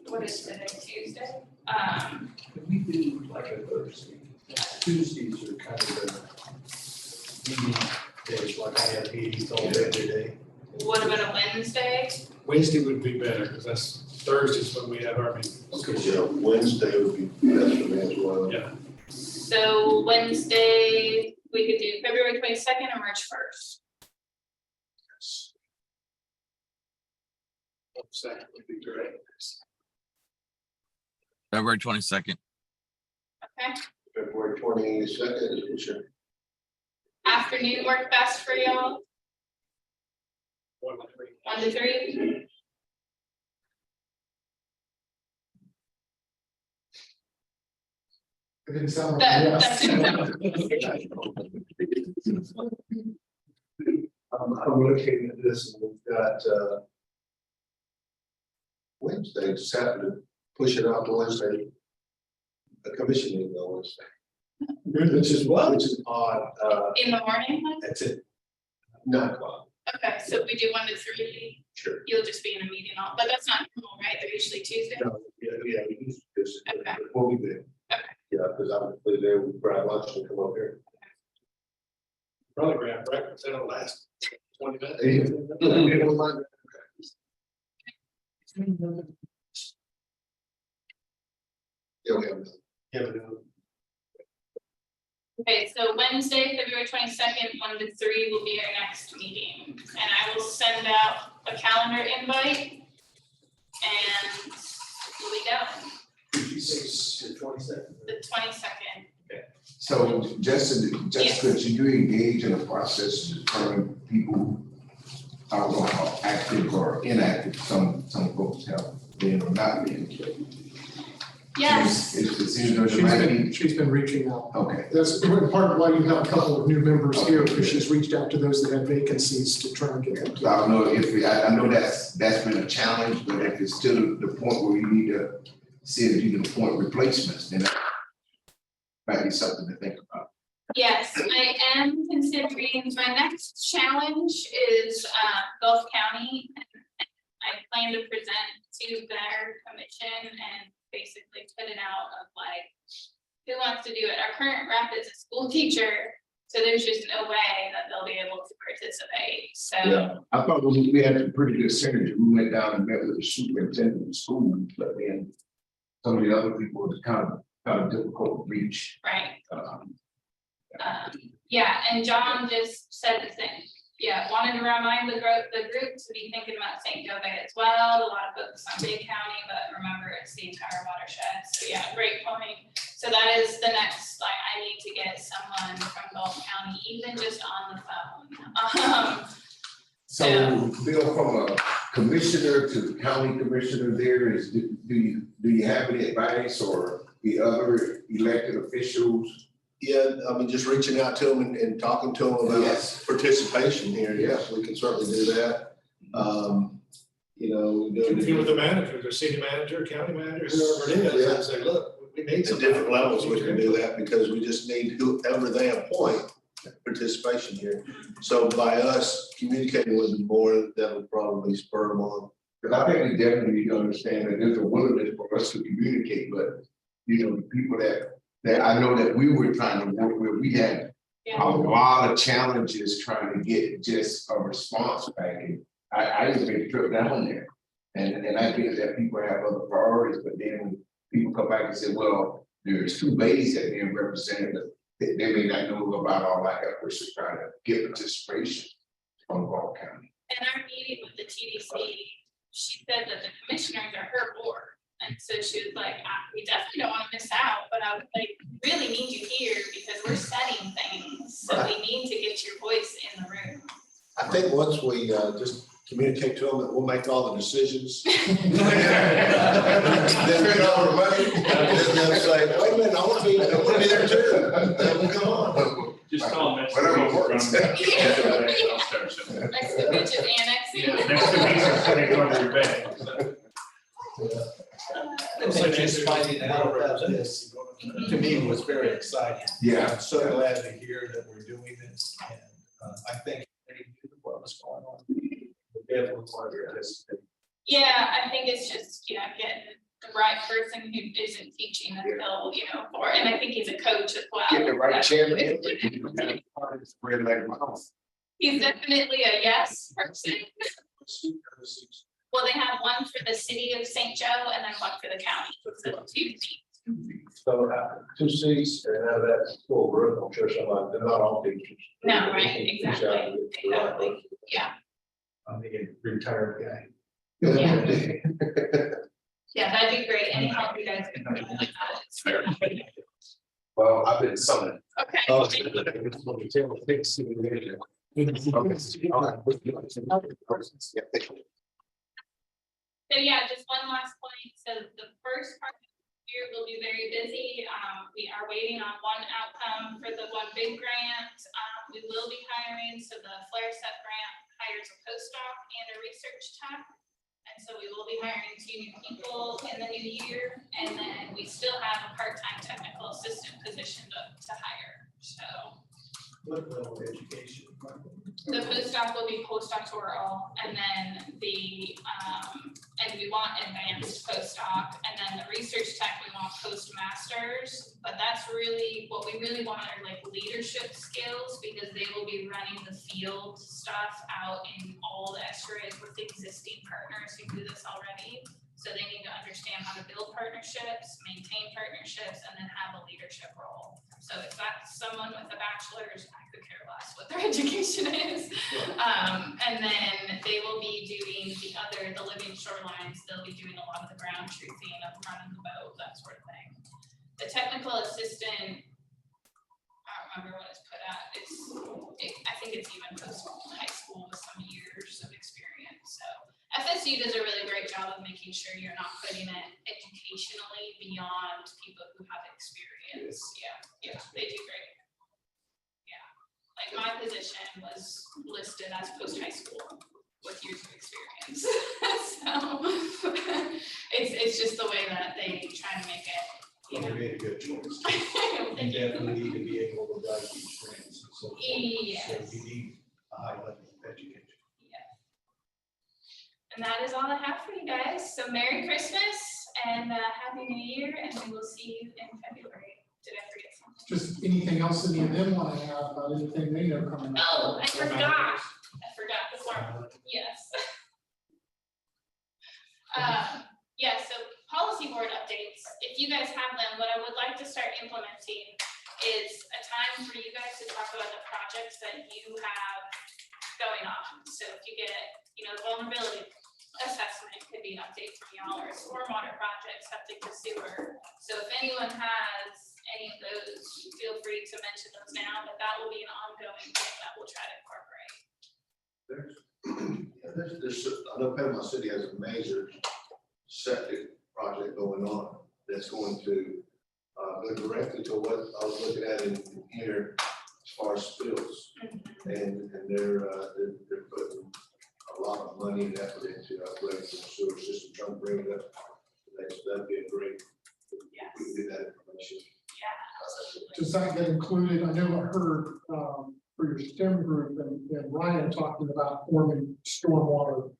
what is today, Tuesday? Can we do like a Thursday? Tuesdays are kind of the meeting days, like like I have meetings all day every day. What about a Wednesday? Wednesday would be better, because that's Thursdays when we have our meetings. Okay, yeah, Wednesday would be best for me as well. Yeah. So Wednesday, we could do February 22nd or March 1st. Second would be great. February 22nd. Okay. February 22nd is for sure. Afternoon work best for y'all? 1 to 3. 1 to 3? It didn't sound like That- yes. I'm looking at this and we've got, Wednesday, just happen to push it out to Wednesday. A commission meeting on Wednesday. Which is odd, In the morning? that's it. 9 o'clock. Okay, so we do 1 to 3. Sure. You'll just be in a meeting all, but that's not normal, right? They're usually Tuesday. No, yeah, we use this. Okay. We'll be there. Okay. Yeah, because I'm there, we grab lunch and come up here. Probably grab breakfast, that'll last 20 minutes. Yeah, we have. Yeah, we do. Okay, so Wednesday, February 22nd, 1 to 3 will be our next meeting. And I will send out a calendar invite. And we'll be going, Did you say the 22nd? the 22nd. So Jessica, do you engage in a process to determine people how active or inactive some folks have been or not been? Yes. It seems there might be. She's been reaching out. Okay. That's part of why you have a couple of new members here, because she's reached out to those that have vacancies to try and get them. I don't know I know that's been a challenge, but if it's still the point where you need to see if you can appoint replacements, then that might be something to think about. Yes, I am considering, my next challenge is Gulf County. I plan to present to their commission and basically put it out of like, who wants to do it? Our current rep is a school teacher, so there's just no way that they'll be able to participate, so. Yeah, I thought we had a pretty good synergy. We went down and met with the superintendent of schools, but then some of the other people was kind of difficult to reach. Right. Yeah, and John just said the same. Yeah, wanted to remind the group to be thinking about St. Joe Bay as well. A lot of focus on Bay County, but remember it's the entire watershed. So yeah, great point. So that is the next, like, I need to get someone from Gulf County, even just on the phone. So Bill, from a commissioner to county commissioner there is, do you have any advice or the other elected officials? Yeah, I mean, just reaching out to them and talking to them about Yes. participation here. Yes, we can certainly do that. You know, we do Deal with the manager, the city manager, county manager, whoever it is, and say, look, we need at some. different levels, we can do that because we just need whoever they appoint participation here. So by us communicating with them more, that will probably spur them on. Because I think we definitely need to understand that there's a willingness for us to communicate, but you know, the people that I know that we were trying to work with, we had a lot of challenges trying to get just a response back. And I just made a trip down there. And I get that people have other priorities, but then when people come back and say, well, there's 2 ladies that being represented, they may not know about all that efforts to try to get participation from Gulf County. In our meeting with the TDC, she said that the commissioners are her board. And so she was like, we definitely don't want to miss out, but I would like really need you here because we're setting things. So we need to get your voice in the room. I think once we just communicate to them that we'll make all the decisions. Then they'll say, wait a minute, I want to be there too. Then we'll come on. Just call them. Whatever works. Next to which is annexing. Next to me is sitting under your bed. So just finding out about this, to me, was very exciting. Yeah. I'm so glad to hear that we're doing this, and I think they knew what was going on. We definitely want to participate. Yeah, I think it's just, getting the right person who isn't teaching until, and I think he's a coach as well. Get the right chairman. Spread like a mouse. He's definitely a yes person. Well, they have one for the city of St. Joe and then one for the county. So 2 seats. So, 2 seats, and now that's full group, I'm sure somebody, they're not all teachers. No, right, exactly, exactly, yeah. I'm the retired guy. Yeah, that'd be great. Any help you guys can provide with that. Well, I've been summoned. Okay. Oh. So yeah, just one last point. So the first part of the year will be very busy. We are waiting on one outcome for the one big grant. We will be hiring, so the Flare Set grant hires a postdoc and a research tech. And so we will be hiring 2 new people in the new year. And then we still have a part-time technical assistant position to hire, so. What level of education? The postdoc will be postdoctoral, and then and we want advanced postdoc, and then the research tech, we want postmasters. But that's really, what we really want are like leadership skills, because they will be running the field stuff out in all the estuaries with existing partners who do this already. So they need to understand how to build partnerships, maintain partnerships, and then have a leadership role. So if that's someone with a bachelor's, I could care less what their education is. And then they will be doing the living shorelines, they'll be doing a lot of the ground truthing of running the boat, that sort of thing. The technical assistant, I don't remember what it's put at, I think it's even post high school with some years of experience, so. FSU does a really great job of making sure you're not putting it educationally beyond people who have experience. Yeah, they do great. Yeah, like my position was listed as post-high school with years of experience. So it's just the way that they try to make it. You made a good choice. You definitely need to be able to write these grants and so forth. Yes. So you need a high level of education. And that is all I have for you guys. So Merry Christmas and Happy New Year, and we will see you in February. Did I forget something? Just anything else in the event want to add about anything they know coming up? Oh, I forgot the form. Yes. So policy board updates. If you guys have them, what I would like to start implementing is a time for you guys to talk about the projects that you have going on. So if you get, the vulnerability assessment could be an update from y'all, or a stormwater project, septic to sewer. So if anyone has any of those, feel free to mention those now, but that will be an ongoing thing that we'll try to incorporate. I know Panama City has a major septic project going on that's going to go directly to what I was looking at in here as far as spills. And they're putting a lot of money and effort into upgrading the sewer system, trying to bring it up. So that'd be a great, we can get that information. Does that get included? I know I heard for your STEM group and Ryan talking about forming stormwater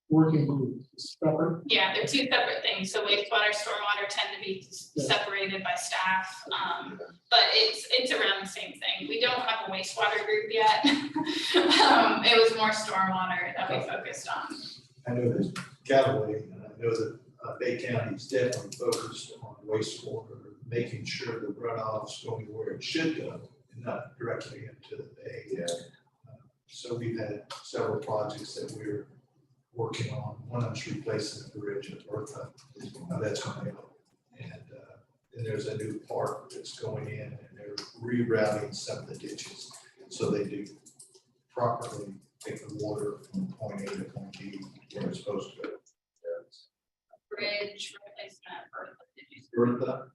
working group. Separate? Yeah, they're 2 separate things. So wastewater, stormwater tend to be separated by staff, but it's around the same thing. We don't have a wastewater group yet. It was more stormwater that we focused on. I know that Callaway, and I know that Bay County is definitely focused on wastewater, making sure the runoff's going where it should go and not directly into the bay. So we've had several projects that we're working on. One of them's replacing the bridge at Bertha. That's coming up. And then there's a new park that's going in, and they're rerouting some of the ditches so they do properly take the water from point A to point B where it's supposed to go. Bridge replacement, Bertha.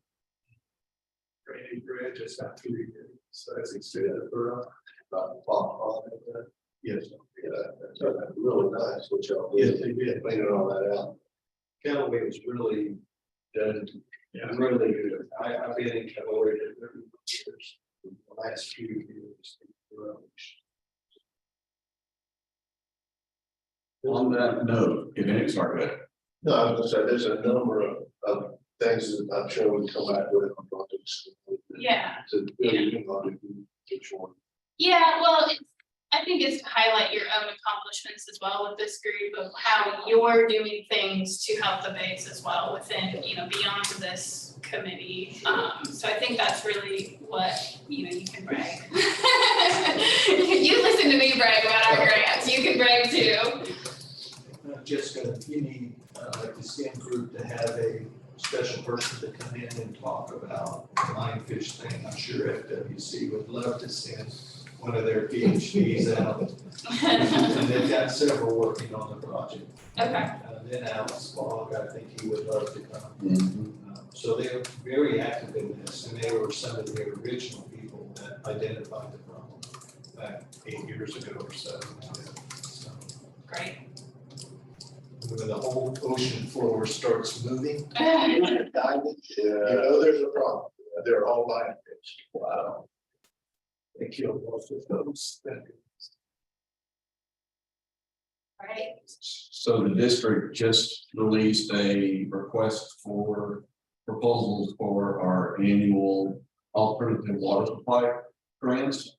Drainage bridge, it's got 3 years. So that's extended for yes. That's really nice, what y'all did. Yes, they did. Cleaning all that out. Callaway was really done, really good. I've been in Callaway for 30 years, the last few years. On that note, events are good. No, I was gonna say, there's a number of things that I'm sure we come back with on projects. Yeah. To really, which one? Yeah, well, I think it's to highlight your own accomplishments as well with this group of how you're doing things to help the base as well within, beyond this committee. So I think that's really what, you can brag. You listen to me brag about our grants, you can brag too. Jessica, you need, like the STEM group to have a special person to come in and talk about the lionfish thing. I'm sure FWC would love to send one of their PhDs out. And they've got several working on the project. Okay. Then Alex Fogg, I think he would love to come. So they're very active in this, and they were some of the original people that identified the problem back 8 years ago or so. So Great. when the whole ocean floor starts moving, There's a problem. They're all lionfish. Wow. They killed most of those. Right. So the district just released a request for proposals for our annual alternative water supply grants.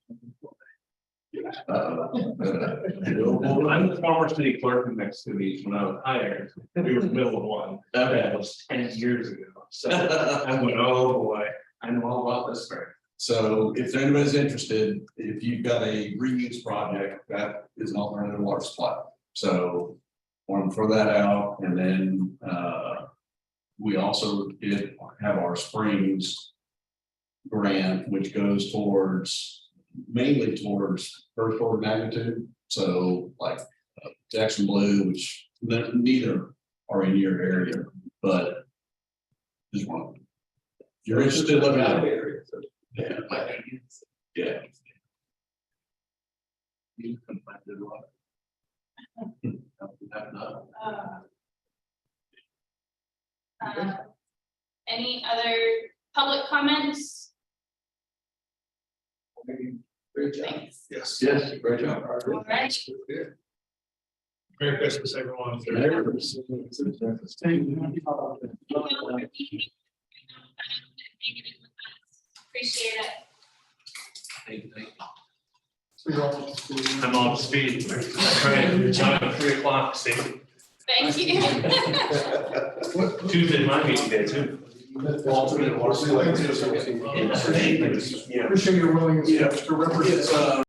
Well, I'm the former city clerk next to these when I was hired. We were in the middle of one. That was 10 years ago. So I went, oh boy, I know all about this thing. So if anybody's interested, if you've got a reuse project, that is an alternative water supply. So want to throw that out, and then we also did have our springs grant, which goes mainly towards first order magnitude. So like Jackson Blue, which neither are in your area, but just one. If you're interested, let me know. Yeah. Yeah. You can find it a lot. Any other public comments? great job. Thanks. Yes. Yes, great job. All right. Merry Christmas, everyone. Appreciate it. I'm on speed. I tried, John, at 3 o'clock, see? Thank you. Tuesday, my meeting day too. Appreciate your willingness to represent.